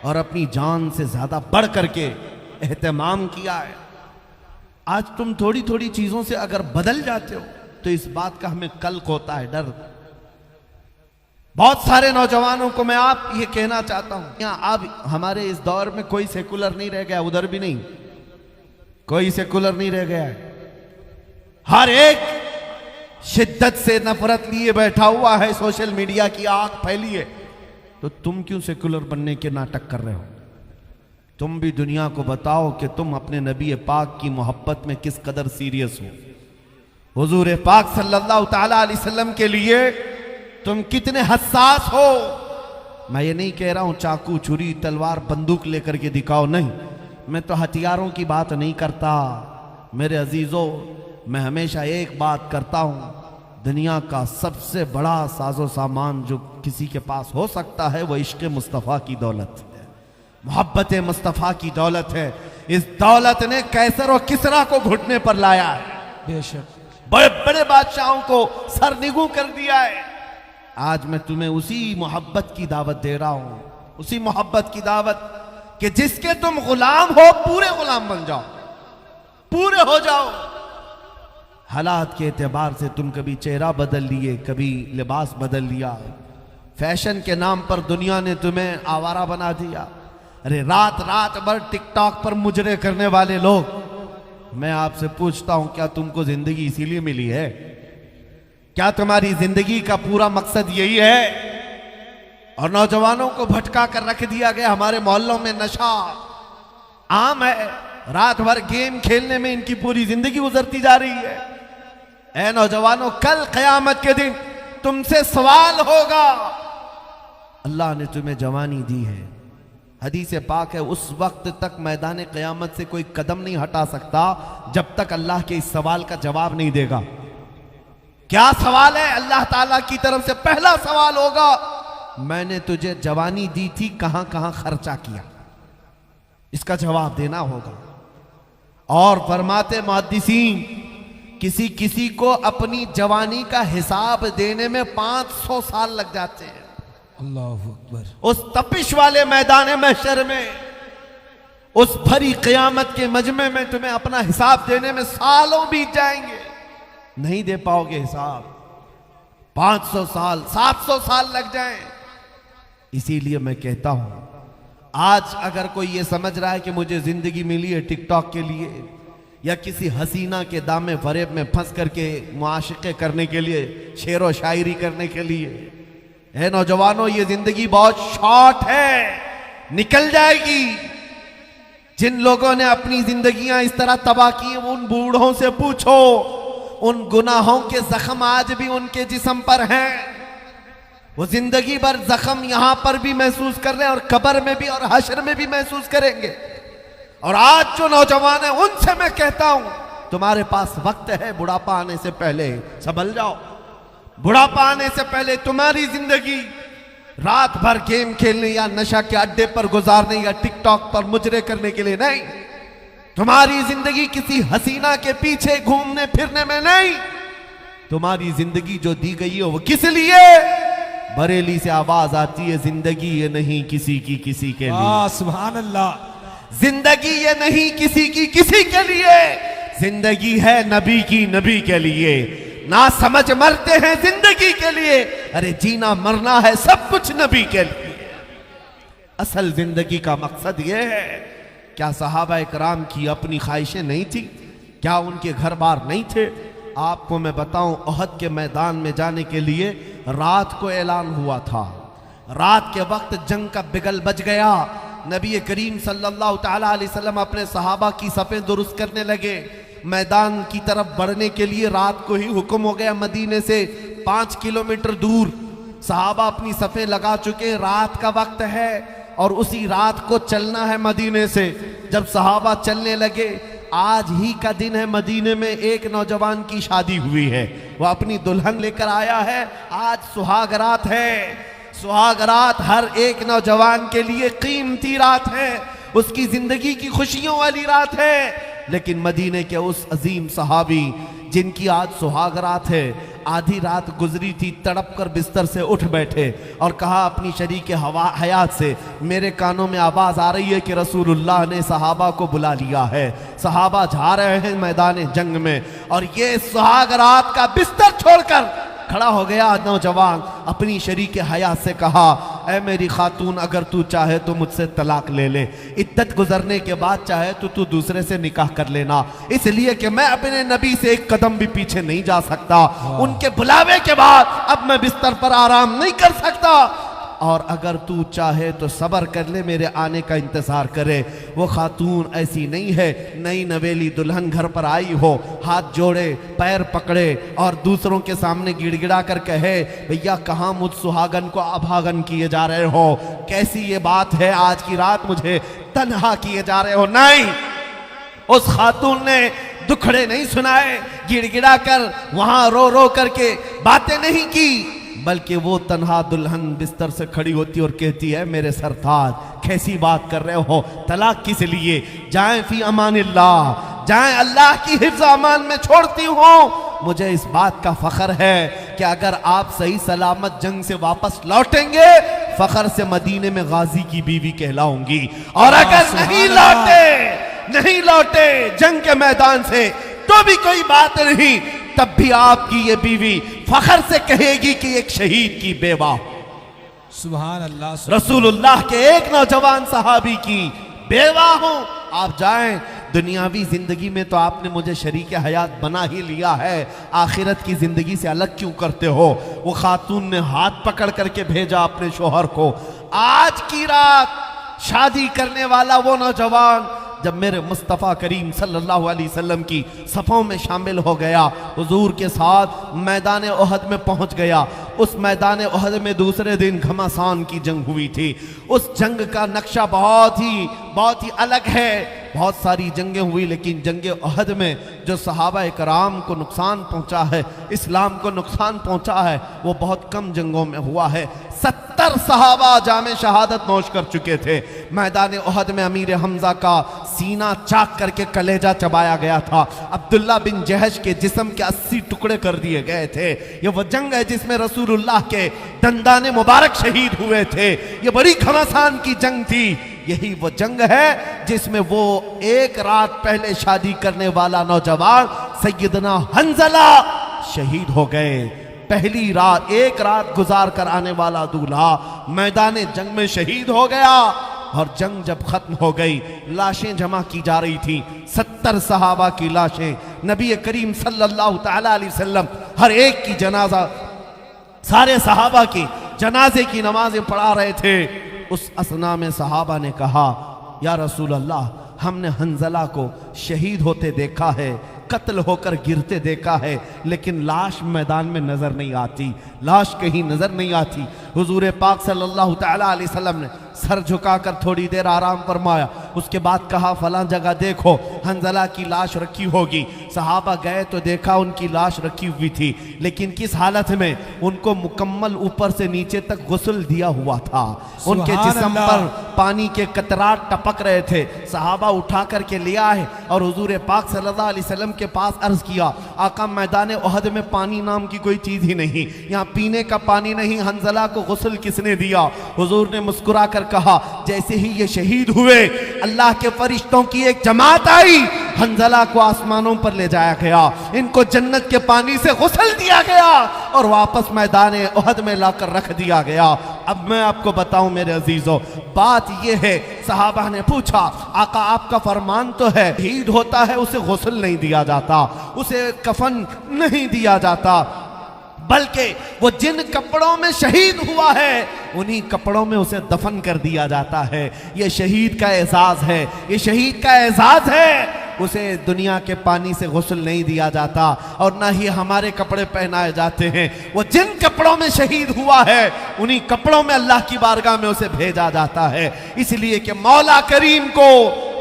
और अपनी जान से ज्यादा बढ़ करके एहतमाम किया है। आज तुम थोड़ी थोड़ी चीजों से अगर बदल जाते हो तो इस बात का हमें कल्क होता है, डर। बहुत सारे नौजवानों को मैं आप ये कहना चाहता हूं, यहाँ अब हमारे इस दौर में कोई सेकुलर नहीं रह गया, उधर भी नहीं कोई सेकुलर नहीं रह गया है। हर एक शिद्दत से नफरत लिए बैठा हुआ है, सोशल मीडिया की आग फैली है। तो तुम क्यों सेकुलर बनने के नाटक कर रहे हो? तुम भी दुनिया को बताओ कि तुम अपने नबी पाक की मोहब्बत में किस कदर सीरियस हो। हुजूर पाक सल्लल्लाहु ताला अलैहि वसल्लम के लिए तुम कितने हसास हो। मैं ये नहीं कह रहा हूं चाकू, छुरी, तलवार, बंदूक लेकर के दिखाओ, नहीं, मैं तो हथियारों की बात नहीं करता। मेरे अजीजों, मैं हमेशा एक बात करता हूं, दुनिया का सबसे बड़ा साजो सामान जो किसी के पास हो सकता है वो इश्क मुस्तफ़ा की दौलत है, मोहब्बत मुस्तफ़ा की दौलत है। इस दौलत ने कैसर और किसरा को घुटने पर लाया है, बेशक बड़े बड़े बादशाहों को सरनिगू कर दिया है। आज मैं तुम्हें उसी मोहब्बत की दावत दे रहा हूं, उसी मोहब्बत की दावत कि जिसके तुम गुलाम हो, पूरे गुलाम बन जाओ, पूरे हो जाओ। हालात के एतबार से तुम कभी चेहरा बदल लिए, कभी लिबास बदल लिया, फैशन के नाम पर दुनिया ने तुम्हें आवारा बना दिया। अरे रात रात भर टिकटॉक पर मुजरे करने वाले लोग, मैं आपसे पूछता हूं, क्या तुमको जिंदगी इसीलिए मिली है? क्या तुम्हारी जिंदगी का पूरा मकसद यही है? और नौजवानों को भटका कर रख दिया गया। हमारे मोहल्लों में नशा आम है, रात भर गेम खेलने में इनकी पूरी जिंदगी गुजरती जा रही है। ऐ नौजवानों, कल क़यामत के दिन तुमसे सवाल होगा। अल्लाह ने तुम्हें जवानी दी है, हदीस पाक है, उस वक्त तक मैदान क़यामत से कोई कदम नहीं हटा सकता जब तक अल्लाह के इस सवाल का जवाब नहीं देगा। क्या सवाल है? अल्लाह ताला की तरफ से पहला सवाल होगा, मैंने तुझे जवानी दी थी, कहां कहां खर्चा किया? इसका जवाब देना होगा। और फरमाते मुहद्दिसीन किसी किसी को अपनी जवानी का हिसाब देने में 500 साल लग जाते हैं। अल्लाह अकबर। उस तपिश वाले मैदान महशर में, उस भरी क़यामत के मजमे में तुम्हें अपना हिसाब देने में सालों बीत जाएंगे, नहीं दे पाओगे हिसाब। 500 साल 700 साल लग जाएं। इसीलिए मैं कहता हूं, आज अगर कोई ये समझ रहा है कि मुझे जिंदगी मिली है टिकटॉक के लिए या किसी हसीना के दामे फरेब में फंस करके मुआशिक़े करने के लिए, शेर व शायरी करने के लिए, है नौजवानों, ये जिंदगी बहुत शॉर्ट है, निकल जाएगी। जिन लोगों ने अपनी जिंदगियां इस तरह तबाह की, उन बूढ़ों से पूछो, उन गुनाहों के जख्म आज भी उनके जिस्म पर हैं। वो जिंदगी भर जख्म यहां पर भी महसूस कर रहे हैं और कब्र में भी और हश्र में भी महसूस करेंगे। और आज जो नौजवान है उनसे मैं कहता हूं, तुम्हारे पास वक्त है, बुढ़ापा आने से पहले संभल जाओ। बुढ़ापा आने से पहले तुम्हारी जिंदगी रात भर गेम खेलने या नशा के अड्डे पर गुजारने या टिकटॉक पर मुजरे करने के लिए नहीं। तुम्हारी जिंदगी किसी हसीना के पीछे घूमने फिरने में नहीं। तुम्हारी जिंदगी जो दी गई है वो किस लिए? बरेली से आवाज आती है, जिंदगी ये नहीं किसी की किसी के लिए। सुभान अल्लाह। जिंदगी ये नहीं किसी की किसी के लिए, जिंदगी है नबी की नबी के लिए। ना समझ मरते हैं जिंदगी के लिए, अरे जीना मरना है सब कुछ नबी के लिए। असल जिंदगी का मकसद ये है। क्या सहाबा इकराम की अपनी ख्वाहिशें नहीं थी? क्या उनके घर बार नहीं थे? आपको मैं बताऊं, ओहद के मैदान में जाने के लिए रात को ऐलान हुआ था। रात के वक्त जंग का बिगल बज गया। नबी करीम सल्लल्लाहु तआला अलैहि वसल्लम अपने सहाबा की सफ़ें दुरुस्त करने लगे। मैदान की तरफ बढ़ने के लिए रात को ही हुक्म हो गया। मदीने से 5 किलोमीटर दूर सहाबा अपनी सफ़ें लगा चुके। रात का वक्त है और उसी रात को चलना है मदीने से। जब सहाबा चलने लगे, आज ही का दिन है, मदीने में एक नौजवान की शादी हुई है, वह अपनी दुल्हन लेकर आया है। आज सुहाग रात है। सुहाग रात हर एक नौजवान के लिए कीमती रात है, उसकी जिंदगी की खुशियों वाली रात है। लेकिन मदीने के उस अजीम सहाबी जिनकी आज सुहाग रात है, आधी रात गुजरी थी, तड़प कर बिस्तर से उठ बैठे और कहा अपनी शरीक हयात से, मेरे कानों में आवाज़ आ रही है कि रसूलुल्लाह ने सहाबा को बुला लिया है, सहाबा जा रहे हैं मैदान जंग में। और ये सुहाग रात का बिस्तर छोड़कर खड़ा हो गया नौजवान, अपनी शरीक हयात से कहा, ऐ मेरी खातून, अगर तू चाहे तो मुझसे तलाक ले ले। इद्दत गुजरने के बाद चाहे तो तू दूसरे से निकाह कर लेना, इसलिए कि मैं अपने नबी से एक कदम भी पीछे नहीं जा सकता। उनके बुलावे के बाद अब मैं बिस्तर पर आराम नहीं कर सकता। और अगर तू चाहे तो सब्र कर ले, मेरे आने का इंतजार करे। वो खातून ऐसी नहीं है, नई नवेली दुल्हन घर पर आई हो, हाथ जोड़े, पैर पकड़े और दूसरों के सामने गिड़गिड़ा कर कहे, भैया कहाँ मुझ सुहागन को अभागन किए जा रहे हो, कैसी ये बात है, आज की रात मुझे तन्हा किए जा रहे हो। नहीं, उस खातून ने दुखड़े नहीं सुनाए, गिड़गिड़ा कर वहां रो रो करके बातें नहीं की, बल्कि वो तन्हा दुल्हन बिस्तर से खड़ी होती और कहती है, मेरे सरताज कैसी बात कर रहे हो, तलाक किस लिए, जाएं फी अमानिल्लाह, जाएं अल्लाह की हिफ्ज़ अमान में छोड़ती हूँ। मुझे इस बात का फख्र है कि अगर आप सही सलामत जंग से वापस लौटेंगे, फख्र से मदीने में गाजी की बीवी कहलाऊंगी। और अगर नहीं लौटे जंग के मैदान से तो भी कोई बात नहीं, तब भी आपकी ये बीवी फख्र से कहेगी कि एक शहीद की बेवा, सुभान अल्लाह, रसूलुल्लाह के एक नौजवान सहाबी की बेवा हूं। आप जाएं, दुनियावी जिंदगी में तो आपने मुझे शरीक हयात बना ही लिया है, आखिरत की जिंदगी से अलग क्यों करते हो? वो खातून ने हाथ पकड़ करके भेजा अपने शोहर को। आज की रात शादी करने वाला वो नौजवान जब मेरे मुस्तफ़ा करीम सल्लल्लाहु अलैहि वसल्लम की सफ़ों में शामिल हो गया, हुजूर के साथ मैदान ओहद में पहुंच गया। उस मैदान ओहद में दूसरे दिन घमासान की जंग हुई थी। उस जंग का नक्शा बहुत ही अलग है। बहुत सारी जंगें हुई, लेकिन जंगे उहद में जो सहाबा कराम को नुकसान पहुंचा है, इस्लाम को नुकसान पहुंचा है, वो बहुत कम जंगों में हुआ है। 70 सहाबा जामे शहादत नोश कर चुके थे। मैदान उहद में अमीर हमजा का सीना चाक करके कलेजा चबाया गया था। अब्दुल्ला बिन जहश के जिस्म के 80 टुकड़े कर दिए गए थे। ये वो जंग है जिसमें रसूलुल्लाह के दंदाने मुबारक शहीद हुए थे। ये बड़ी घमासान की जंग थी। यही वो जंग है जिसमें वो एक रात पहले शादी करने वाला नौजवान सैयदना हंजला शहीद हो गए। पहली रात, एक रात गुजार कर आने वाला दूल्हा मैदान जंग में शहीद हो गया। और जंग जब खत्म हो गई, लाशें जमा की जा रही थी। 70 सहाबा की लाशें, नबी करीम सल्लल्लाहु तआला अलैहि वसल्लम हर एक की जनाजा, सारे सहाबा की जनाजे की नमाजें पढ़ा रहे थे। उस असना में सहाबा ने कहा, या रसूल अल्लाह, हमने हंजला को शहीद होते देखा है, कत्ल होकर गिरते देखा है, लेकिन लाश मैदान में नजर नहीं आती, लाश कहीं नजर नहीं आती। हुजूर पाक सल्लल्लाहु तआला अलैहि वसल्लम ने सर झुकाकर थोड़ी देर आराम फरमाया। उसके बाद कहा, फलां जगह देखो, हंजला की लाश रखी होगी। सहाबा गए तो देखा उनकी लाश रखी हुई थी, लेकिन किस हालत में? उनको मुकम्मल ऊपर से नीचे तक गुस्ल दिया हुआ था। उनके जिस्म पर पानी के कतरात टपक रहे थे। सहाबा उठा करके ले आए और हुजूर पाक सल्लल्लाहु अलैहि वसल्लम के पास अर्ज किया, आका मैदान उहद में पानी नाम की कोई चीज ही नहीं, यहाँ पीने का पानी नहीं, हंजला को गुस्ल किसने दिया? हुजूर ने मुस्कुरा कर कहा, जैसे ही ये शहीद हुए, अल्लाह के फरिश्तों की एक जमात आई, हंजला को आसमानों पर ले जाया गया, इनको जन्नत के पानी से गुस्ल दिया गया और वापस मैदान उहद में लाकर रख दिया गया। अब मैं आपको बताऊं मेरे अजीजों, बात यह है, सहाबा ने पूछा, आका आपका फरमान तो है, शहीद होता है उसे गुस्ल नहीं दिया जाता, उसे कफन नहीं दिया जाता, बल्कि वो जिन कपड़ों में शहीद हुआ है उन्हीं कपड़ों में उसे दफन कर दिया जाता है। ये शहीद का एजाज है, ये शहीद का एजाज है। उसे दुनिया के पानी से गुस्ल नहीं दिया जाता और ना ही हमारे कपड़े पहनाए जाते हैं। वो जिन कपड़ों में शहीद हुआ है उन्हीं कपड़ों में अल्लाह की बारगाह में उसे भेजा जाता है, इसलिए कि मौला करीम को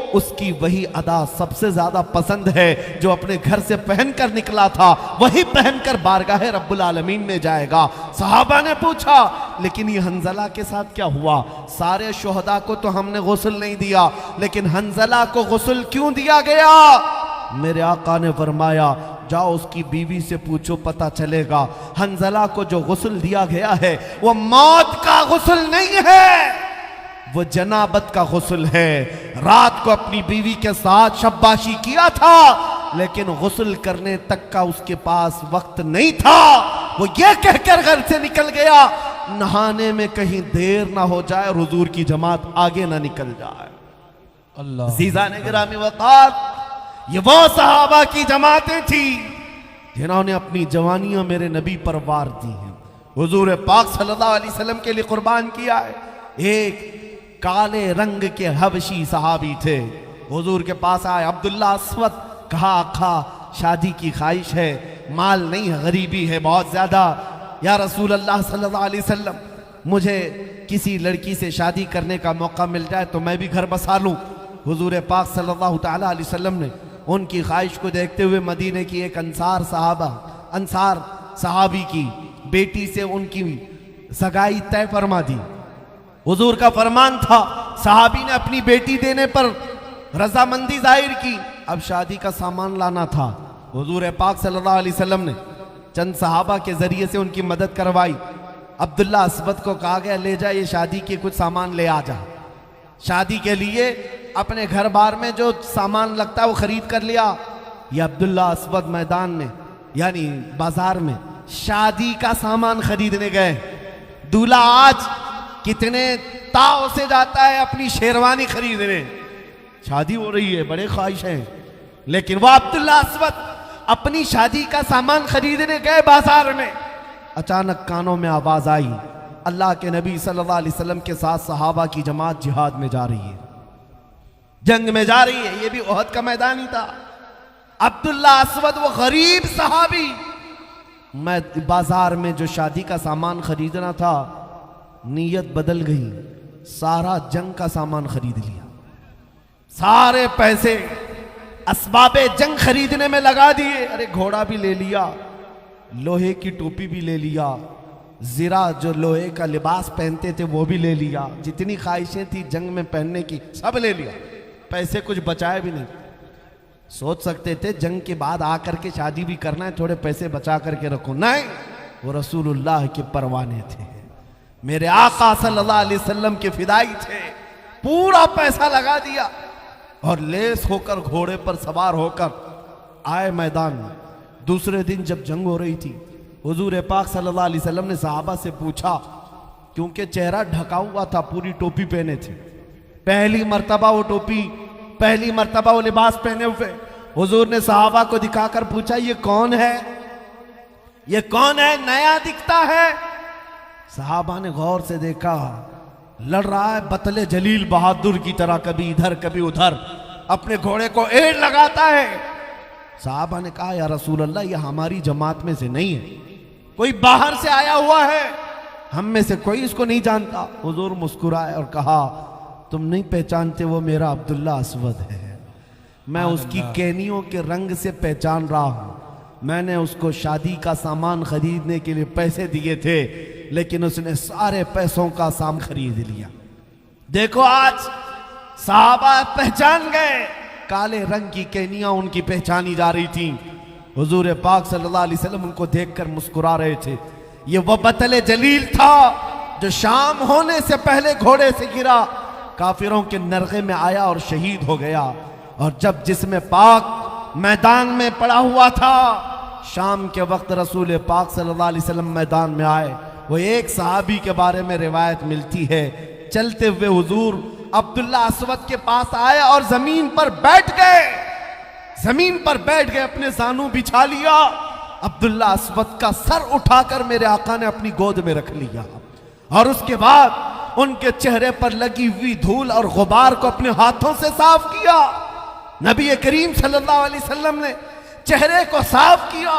उसकी वही अदा सबसे ज्यादा पसंद है जो अपने घर से पहनकर निकला था, वही पहनकर बारगाह रब्बुल आलमीन में जाएगा। सहाबा ने पूछा, लेकिन ये हंजला के साथ क्या हुआ? सारे शुहदा को तो हमने गुस्ल नहीं दिया, लेकिन हंजला को गुस्ल क्यों दिया गया? मेरे आका ने फरमाया, जाओ उसकी बीवी से पूछो, पता चलेगा। हंजला को जो गुस्ल दिया गया है वो मौत का गुस्ल नहीं है, वो जनाबत का गुस्ल है। रात को अपनी बीवी के साथ शब्बाशी किया था, लेकिन गुस्ल करने तक का उसके पास वक्त नहीं था। वो ये कहकर घर से निकल गया, नहाने में कहीं देर ना हो जाए और हुजूर की जमात आगे ना निकल जाए। अल्लाह जीज़ान गिरामी वक़ार, ये वो सहाबा की जमातें थी जिन्होंने अपनी जवानियां मेरे नबी पर वार दी हैं, हुजूर पाक सल्लल्लाहु अलैहि वसल्लम के लिए कुर्बान किया है। एक काले रंग के हबशी सहाबी थे, हुजूर के पास आए, अब्दुल्ला अस्वद, कहा आका शादी की ख्वाहिश है, माल नहीं है, गरीबी है बहुत ज्यादा, या रसूल अल्लाह सल्लल्लाहु अलैहि वसल्लम मुझे किसी लड़की से शादी करने का मौका मिल जाए तो मैं भी घर बसा लूं। हुजूर पाक सल्लल्लाहु तआला अलैहि वसल्लम ने उनकी ख्वाहिश को देखते हुए मदीने की एक अंसार सहाबी की बेटी से उनकी सगाई तय फरमा दी। हुजूर का फरमान था, सहाबी ने अपनी बेटी देने पर रजामंदी जाहिर की। अब शादी का सामान लाना था, हुजूर पाक सल्लल्लाहु अलैहि वसल्लम ने चंद सहाबा के जरिए से उनकी मदद करवाई। अब्दुल्ला अस्वद को कहा गया, ले जा, ये शादी के कुछ सामान ले आ जा। शादी के लिए अपने घर बार में जो सामान लगता है वो खरीद कर लिया। ये अब्दुल्ला अस्वद मैदान में यानी बाजार में शादी का सामान खरीदने गए। दूल्हा आज कितने ताव से जाता है अपनी शेरवानी खरीदने, शादी हो रही है, बड़े ख्वाहिश हैं, लेकिन वह अब्दुल्ला अस्वद अपनी शादी का सामान खरीदने गए बाजार में। अचानक कानों में आवाज आई, अल्लाह के नबी सल्लल्लाहु अलैहि वसल्लम के साथ सहाबा की जमात जिहाद में जा रही है, जंग में जा रही है। ये भी उहद का मैदान ही था। अब्दुल्ला अस्वद वो गरीब सहाबी, मैं बाजार में जो शादी का सामान खरीदना था, नीयत बदल गई, सारा जंग का सामान खरीद लिया। सारे पैसे असबाबे जंग खरीदने में लगा दिए। अरे घोड़ा भी ले लिया, लोहे की टोपी भी ले लिया, जीरा जो लोहे का लिबास पहनते थे वो भी ले लिया, जितनी ख्वाहिशें थी जंग में पहनने की सब ले लिया, पैसे कुछ बचाए भी नहीं। सोच सकते थे जंग के बाद आकर के शादी भी करना है, थोड़े पैसे बचा करके रखो, नहीं, वो रसूलुल्लाह के परवाने थे, मेरे आका सल्लल्लाहु अलैहि वसल्लम के फिदाई थे। पूरा पैसा लगा दिया और लेस होकर घोड़े पर सवार होकर आए मैदान में। दूसरे दिन जब जंग हो रही थी, हुजूर पाक सल्लल्लाहु अलैहि वसल्लम ने सहाबा से पूछा, क्योंकि चेहरा ढका हुआ था, पूरी टोपी पहने थे, पहली मर्तबा वो टोपी, पहली मर्तबा वो लिबास पहने हुए। हुजूर ने सहाबा को दिखाकर पूछा, ये कौन है, ये कौन है, नया दिखता है। सहाबा ने गौर से देखा, लड़ रहा है बतले जलील बहादुर की तरह, कभी इधर कभी उधर, अपने घोड़े को एड़ लगाता है। सहाबा ने कहा, या रसूल अल्लाह, ये हमारी जमात में से नहीं है, कोई बाहर से आया हुआ है, हम में से कोई इसको नहीं जानता। हुजूर मुस्कुराए और कहा, तुम नहीं पहचानते, वो मेरा अब्दुल्ला अस्वद है, मैं उसकी कैनियों के रंग से पहचान रहा हूं। मैंने उसको शादी का सामान खरीदने के लिए पैसे दिए थे, लेकिन उसने सारे पैसों का सामान खरीद लिया। देखो आज सहाबा पहचान गए, काले रंग की कैनियां उनकी पहचानी जा रही थी। हुजूर पाक सल्लल्लाहु अलैहि वसल्लम उनको देखकर मुस्कुरा रहे थे। ये वो बतले जलील था जो शाम होने से पहले घोड़े से गिरा, काफिरों के नरगे में आया और शहीद हो गया। और जब जिस्म पाक मैदान में पड़ा हुआ था, शाम के वक्त रसूल पाक सल्लल्लाहु अलैहि वसल्लम मैदान में आए। वो एक सहाबी के बारे में रिवायत मिलती है, चलते हुए हुजूर अब्दुल्ला अस्वद के पास आए और जमीन पर बैठ गए, जमीन पर बैठ गए, अपने जानू बिछा लिया। अब्दुल्ला अस्वद का सर उठाकर मेरे आका ने अपनी गोद में रख लिया और उसके बाद उनके चेहरे पर लगी हुई धूल और गुबार को अपने हाथों से साफ किया। नबी करीम सल्लल्लाहु अलैहि वसल्लम ने चेहरे को साफ किया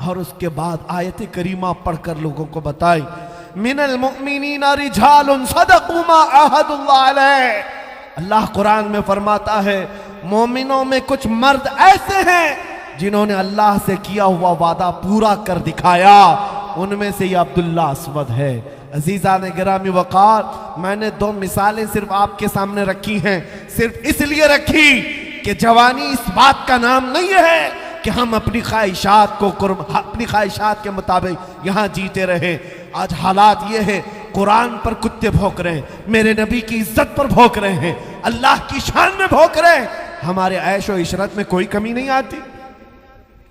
और उसके बाद आयत करीमा पढ़कर लोगों को बताई, मिनल मुमिनीना रिजालुन सदक़ू मा अहदुल्लाह अलैह। अल्लाह कुरान में फरमाता है, मोमिनों में कुछ मर्द ऐसे हैं जिन्होंने अल्लाह से किया हुआ वादा पूरा कर दिखाया, उनमें से ये अब्दुल्ला अस्वद है। अजीजा ने गिरामी वकार, मैंने दो मिसालें सिर्फ आपके सामने रखी हैं, सिर्फ इसलिए रखी कि जवानी इस बात का नाम नहीं है कि हम अपनी ख्वाहिशात को अपनी ख्वाहिशात के मुताबिक यहाँ जीते रहे। आज हालात ये है, कुरान पर कुत्ते भौंक रहे हैं, मेरे नबी की इज्जत पर भौंक रहे हैं, अल्लाह की शान में भौंक रहे हैं, हमारे ऐशो इशरत में कोई कमी नहीं आती,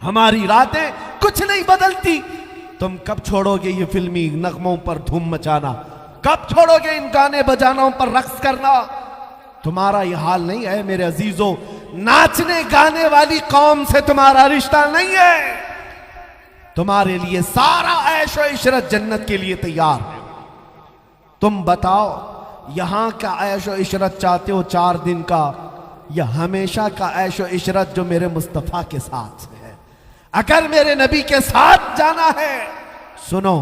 हमारी रातें कुछ नहीं बदलती। तुम कब छोड़ोगे ये फिल्मी नगमों पर धूम मचाना, कब छोड़ोगे इन गाने बजानों पर रक्स करना? तुम्हारा ये हाल नहीं है मेरे अजीजों, नाचने गाने वाली कौम से तुम्हारा रिश्ता नहीं है। तुम्हारे लिए सारा ऐशो इशरत जन्नत के लिए तैयार है। तुम बताओ, यहां का ऐशो इशरत चाहते हो 4 दिन का, या हमेशा का ऐशो इशरत जो मेरे मुस्तफा के साथ है? अगर मेरे नबी के साथ जाना है, सुनो,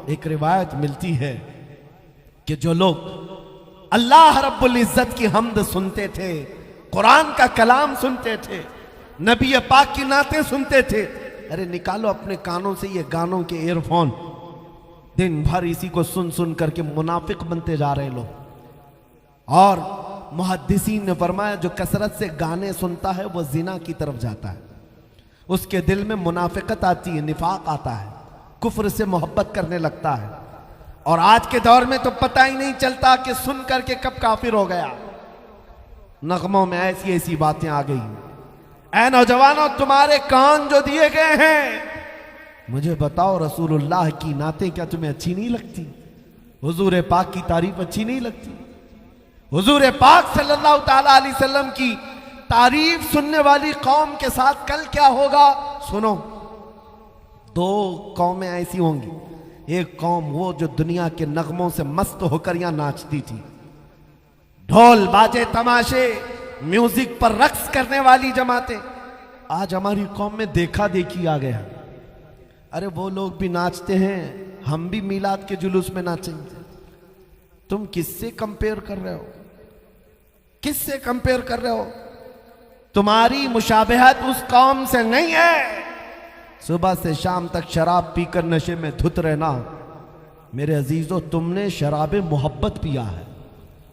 एक रिवायत मिलती है कि जो लोग अल्लाह रब्बुल इज्जत की हम्द सुनते थे, कुरान का कलाम सुनते थे, नबी पाक की नातें सुनते थे, अरे निकालो अपने कानों से ये गानों के ईयरफोन, दिन भर इसी को सुन सुन करके मुनाफिक बनते जा रहे लोग। और मुहद्दिसीन ने फरमाया, जो कसरत से गाने सुनता है वो जिना की तरफ जाता है, उसके दिल में मुनाफिकत आती है, निफाक आता है, कुफ्र से मोहब्बत करने लगता है। और आज के दौर में तो पता ही नहीं चलता कि सुन करके कब काफिर हो गया। नगमों में ऐसी ऐसी बातें आ गई। ऐ नौजवानों, तुम्हारे कान जो दिए गए हैं, मुझे बताओ, रसूलुल्लाह की नातें क्या तुम्हें अच्छी नहीं लगती? हुजूर पाक की तारीफ अच्छी नहीं लगती? हुजूर पाक सल्लल्लाहु ताला अलैहि वसल्लम की तारीफ सुनने वाली कौम के साथ कल क्या होगा? सुनो, 2 कौमें ऐसी होंगी। एक कौम वो जो दुनिया के नगमों से मस्त होकर यहां नाचती थी, ढोल बाजे तमाशे म्यूजिक पर रक्स करने वाली जमातें। आज हमारी कौम में देखा देखी आ गया। अरे वो लोग भी नाचते हैं, हम भी मीलाद के जुलूस में नाचेंगे। तुम किससे कंपेयर कर रहे हो? किससे कंपेयर कर रहे हो? तुम्हारी मुशाबहत उस कौम से नहीं है। सुबह से शाम तक शराब पीकर नशे में धुत रहना। मेरे अजीजों, तुमने शराब मोहब्बत पिया है।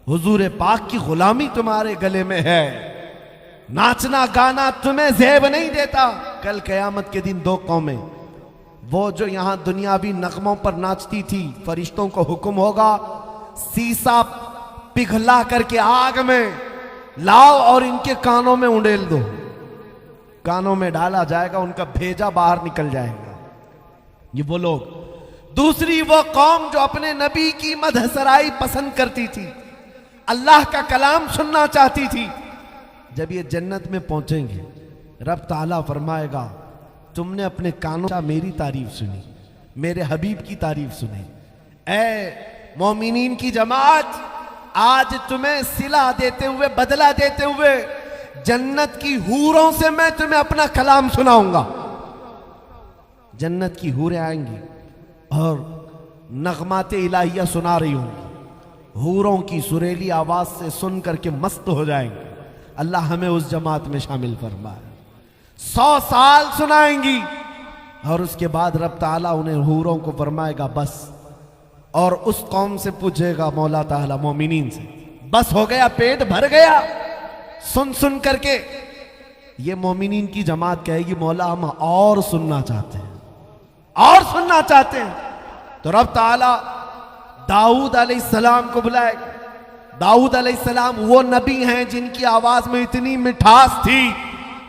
हुजूर पाक की गुलामी तुम्हारे गले में है। नाचना गाना तुम्हें ज़ेब नहीं देता। कल क़यामत के दिन दो कौमें, वो जो यहां दुनियावी नगमों पर नाचती थी, फरिश्तों को हुक्म होगा सीसा पिघला करके आग में लाओ और इनके कानों में उंडेल दो। कानों में डाला जाएगा, उनका भेजा बाहर निकल जाएगा। ये वो लोग। दूसरी वो कौम जो अपने नबी की मदहसराई पसंद करती थी, अल्लाह का कलाम सुनना चाहती थी। जब ये जन्नत में पहुंचेंगे, रब ताला फरमाएगा तुमने अपने कानों से मेरी तारीफ सुनी, मेरे हबीब की तारीफ सुनी। ऐ मोमिनीन की जमात, आज तुम्हें सिला देते हुए, बदला देते हुए जन्नत की हूरों से मैं तुम्हें अपना कलाम सुनाऊंगा। जन्नत की हूरें आएंगी और नगमाते इलाहिया सुना रही होंगी। हूरों की सुरीली आवाज से सुन करके मस्त हो जाएंगे। अल्लाह हमें उस जमात में शामिल फरमाए। 100 साल सुनाएंगी और उसके बाद रब ताला उन्हें हूरों को फरमाएगा बस। और उस कौम से पूछेगा मौला ताला मोमिनीन से, बस हो गया, पेट भर गया सुन सुन करके? ये मोमिनीन की जमात कहेगी मौला हम और सुनना चाहते हैं, और सुनना चाहते हैं। तो रब ताला दाऊद अलैहिस्सलाम को बुलाएगा। दाऊद अलैहिस्सलाम वो नबी हैं जिनकी आवाज में इतनी मिठास थी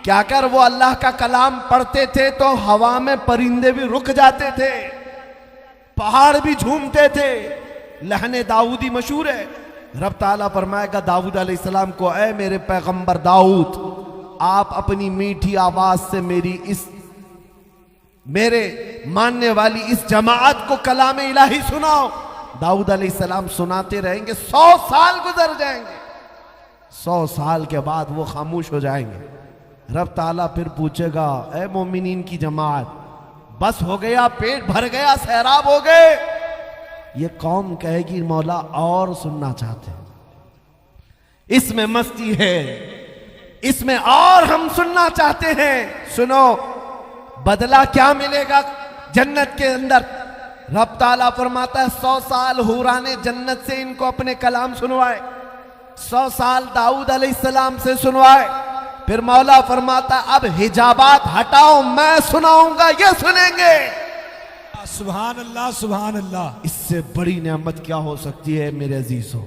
कि अगर वो अल्लाह का कलाम पढ़ते थे तो हवा में परिंदे भी रुक जाते थे, पहाड़ भी झूमते थे। लहने दाऊदी मशहूर है। रब ताला फरमाएगा दाऊद अलैहिस्सलाम को, ऐ मेरे पैगंबर दाऊद, आप अपनी मीठी आवाज से मेरे मानने वाली इस जमात को कलाम इलाही सुनाओ। दाऊद अलैहिस्सलाम सुनाते रहेंगे। 100 साल गुजर जाएंगे। 100 साल के बाद वो खामोश हो जाएंगे। रब ताला फिर पूछेगा, ऐ मोमिनीन की जमात, बस हो गया, पेट भर गया, सैराब हो गए? ये कौम कहेगी मौला और सुनना चाहते हैं, इसमें मस्ती है, इसमें और हम सुनना चाहते हैं। सुनो, बदला क्या मिलेगा जन्नत के अंदर? रब ताला फरमाता है 100 साल हुराने जन्नत से इनको अपने कलाम सुनवाए, 100 साल दाऊद अलैहिस्सलाम से सुनवाए। फिर मौला फरमाता अब हिजाबात हटाओ, मैं सुनाऊंगा, ये सुनेंगे। सुभान अल्लाह, सुभान अल्लाह। इससे बड़ी नेमत क्या हो सकती है मेरे अजीजों?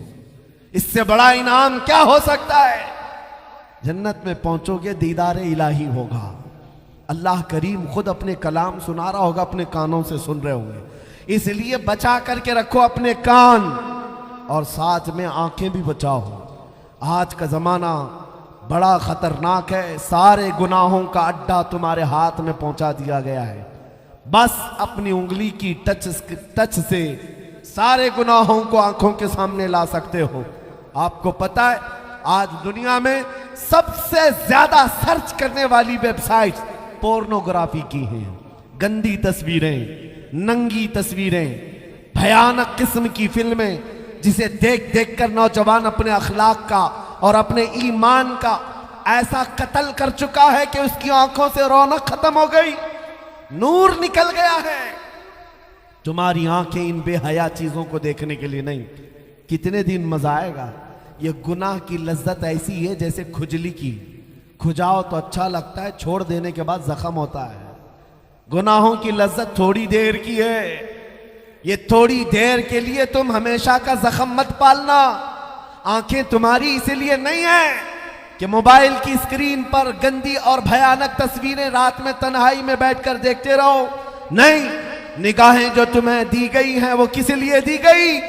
इससे बड़ा इनाम क्या हो सकता है? जन्नत में पहुंचोगे, दीदार इलाही होगा। अल्लाह करीम खुद अपने कलाम सुना रहा होगा, अपने कानों से सुन रहे होंगे। इसलिए बचा करके रखो अपने कान और साथ में आंखें भी बचाओ। आज का जमाना बड़ा खतरनाक है। सारे गुनाहों का अड्डा तुम्हारे हाथ में पहुंचा दिया गया है। बस अपनी उंगली की टच से सारे गुनाहों को आंखों के सामने ला सकते हो। आपको पता है आज दुनिया में सबसे ज्यादा सर्च करने वाली वेबसाइट पोर्नोग्राफी की हैं। गंदी तस्वीरें, नंगी तस्वीरें, भयानक किस्म की फिल्में, जिसे देख देख कर नौजवान अपने अखलाक का और अपने ईमान का ऐसा कत्ल कर चुका है कि उसकी आंखों से रौनक खत्म हो गई, नूर निकल गया है। तुम्हारी आंखें इन बेहया चीजों को देखने के लिए नहीं। कितने दिन मजा आएगा? ये गुनाह की लज्जत ऐसी है जैसे खुजली की। खुजाओ तो अच्छा लगता है, छोड़ देने के बाद जख्म होता है। गुनाहों की लज्जत थोड़ी देर की है। ये थोड़ी देर के लिए तुम हमेशा का जख्म मत पालना। आंखें तुम्हारी इसीलिए नहीं है कि मोबाइल की स्क्रीन पर गंदी और भयानक तस्वीरें रात में तन्हाई में बैठकर देखते रहो। नहीं, निगाहें जो तुम्हें दी गई हैं वो किस लिए दी गई?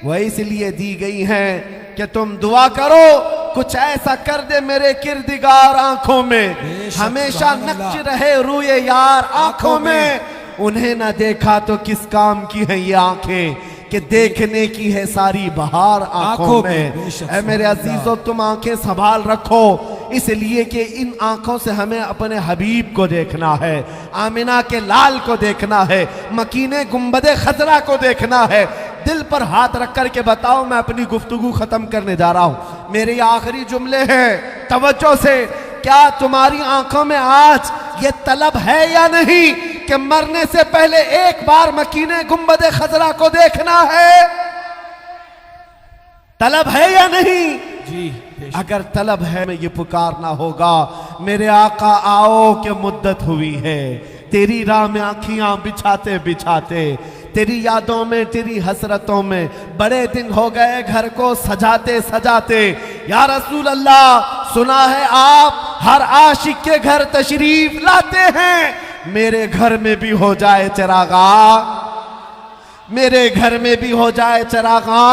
वो इसलिए दी गई हैं कि तुम दुआ करो कुछ ऐसा कर दे मेरे किरदिगार आंखों में, हमेशा नक्श रहे रूए यार आंखों में। उन्हें ना देखा तो किस काम की है ये आंखें कि देखने की है सारी बहार आंखों में। ऐ मेरे अजीजों, तुम आंखें संभाल रखो, इसलिए कि इन आंखों से हमें अपने हबीब को देखना है, आमिना के लाल को देखना है, मकीने गुंबदे खजरा को देखना है। दिल पर हाथ रख कर के बताओ, मैं अपनी गुफ्तगू खत्म करने जा रहा हूं। मेरे आखिरी जुमले हैं, तवज्जो से। क्या तुम्हारी आंखों में आज ये तलब है या नहीं कि मरने से पहले एक बार मकीने गुंबद खजरा को देखना है? तलब है या नहीं? जी अगर तलब है में ये पुकारना होगा, मेरे आका आओ कि मुद्दत हुई है। तेरी राह में आँखियां बिछाते बिछाते, तेरी यादों में, तेरी हसरतों में बड़े दिन हो गए घर को सजाते सजाते। या रसूल अल्लाह, सुना है आप हर आशिक के घर तशरीफ लाते हैं। मेरे घर में भी हो जाए चिरागा, मेरे घर में भी हो जाए चिरागा।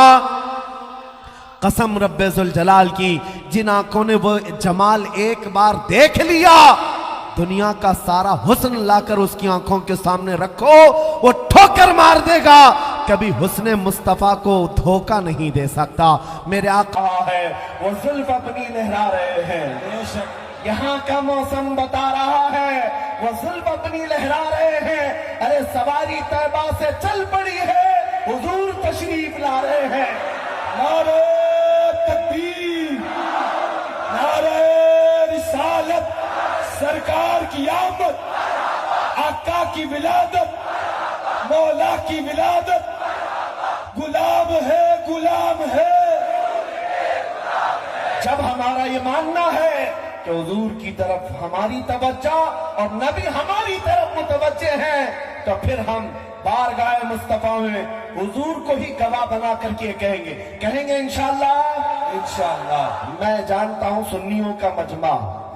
कसम रब्बे जुल जलाल की, जिन आंखों ने वो जमाल एक बार देख लिया, दुनिया का सारा हुस्न लाकर उसकी आंखों के सामने रखो, वो ठोकर मार देगा। कभी हुस्ने मुस्तफा को धोखा नहीं दे सकता। मेरे आका है, वो जुल्फ अपनी लहरा रहे हैं। यहाँ का मौसम बता रहा है, वो जुल्फ अपनी लहरा रहे हैं। अरे सवारी तैबा से चल पड़ी है, हुजूर तशरीफ ला रहे हैं। नारे तकबीर, नारे रिसालत, सरकार की आमद, आका की विलादत, मौला की विलादत। गुलाम है, गुलाम है। जब हमारा ये मानना है कि हुजूर की तरफ हमारी तवज्जो और नबी हमारी तरफ मुतवज्जे हैं, तो फिर हम बारगाह मुस्तफा में हुजूर को ही गवाह बना करके कहेंगे इंशाअल्लाह। इंशाअल्लाह। मैं जानता हूं सुन्नियों का मजमा,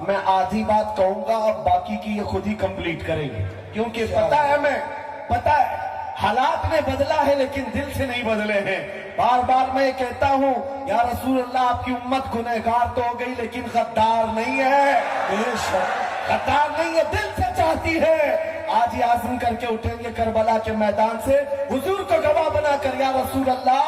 मैं आधी बात कहूंगा और बाकी की ये खुद ही कंप्लीट करेंगे, क्योंकि पता है हालात ने बदला है लेकिन दिल से नहीं बदले हैं। बार बार मैं कहता हूं, या रसूल अल्लाह, आपकी उम्मत गुनहगार तो हो गई लेकिन गद्दार नहीं है। गद्दार नहीं है, दिल से चाहती है। आज ही आज़म करके उठेंगे करबला के मैदान से, हुजूर को गवाह बनाकर, या रसूल अल्लाह,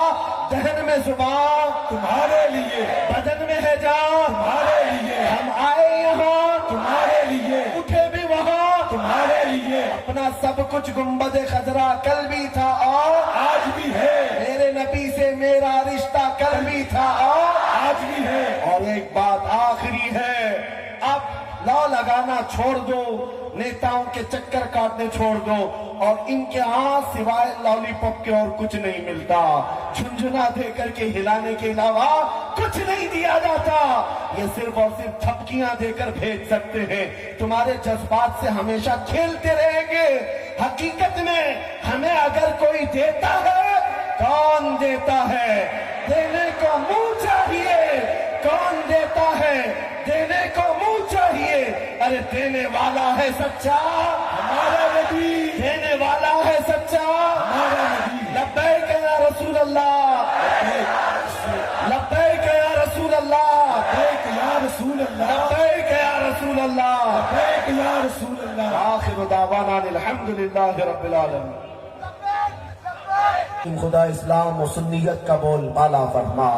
दहन में जुबान तुम्हारे लिए, बदन में है जान तुम्हारे लिए, हम आए यहाँ तुम्हारे लिए, उठे भी वहाँ तुम्हारे लिए। अपना सब कुछ गुंबद खजरा कल भी था और आज भी है। मेरे नबी से मेरा रिश्ता कल भी था और आज भी है। और एक बात आखिरी है, अब लौ लगाना छोड़ दो, नेताओं के चक्कर काटने छोड़ दो, और इनके हाथ सिवाय लॉलीपॉप के और कुछ नहीं मिलता। झुंझुना दे करके हिलाने के अलावा कुछ नहीं दिया जाता। ये सिर्फ और सिर्फ थपकियां देकर भेज सकते हैं। तुम्हारे जज्बात से हमेशा खेलते रहेंगे। हकीकत में हमें अगर कोई देता है, कौन देता है? देने को मुंह चाहिए। कौन देता है? देने को मुंह चाहिए। अरे देने वाला है सच्चा हमारा नबी, देने वाला है सच्चा हमारा नबी। लब्बैक या रसूल अल्लाह, लब्बैक या रसूल अल्लाह, लब्बैक या रसूल अल्लाह, लब्बैक या रसूल अल्लाह, लब्बैक या रसूल अल्लाह। आखिर दावाना अल्हम्दुलिल्लाहि रब्बिल आलमीन। खुदा इस्लाम और सुन्नियत का बोल बाला फरमा।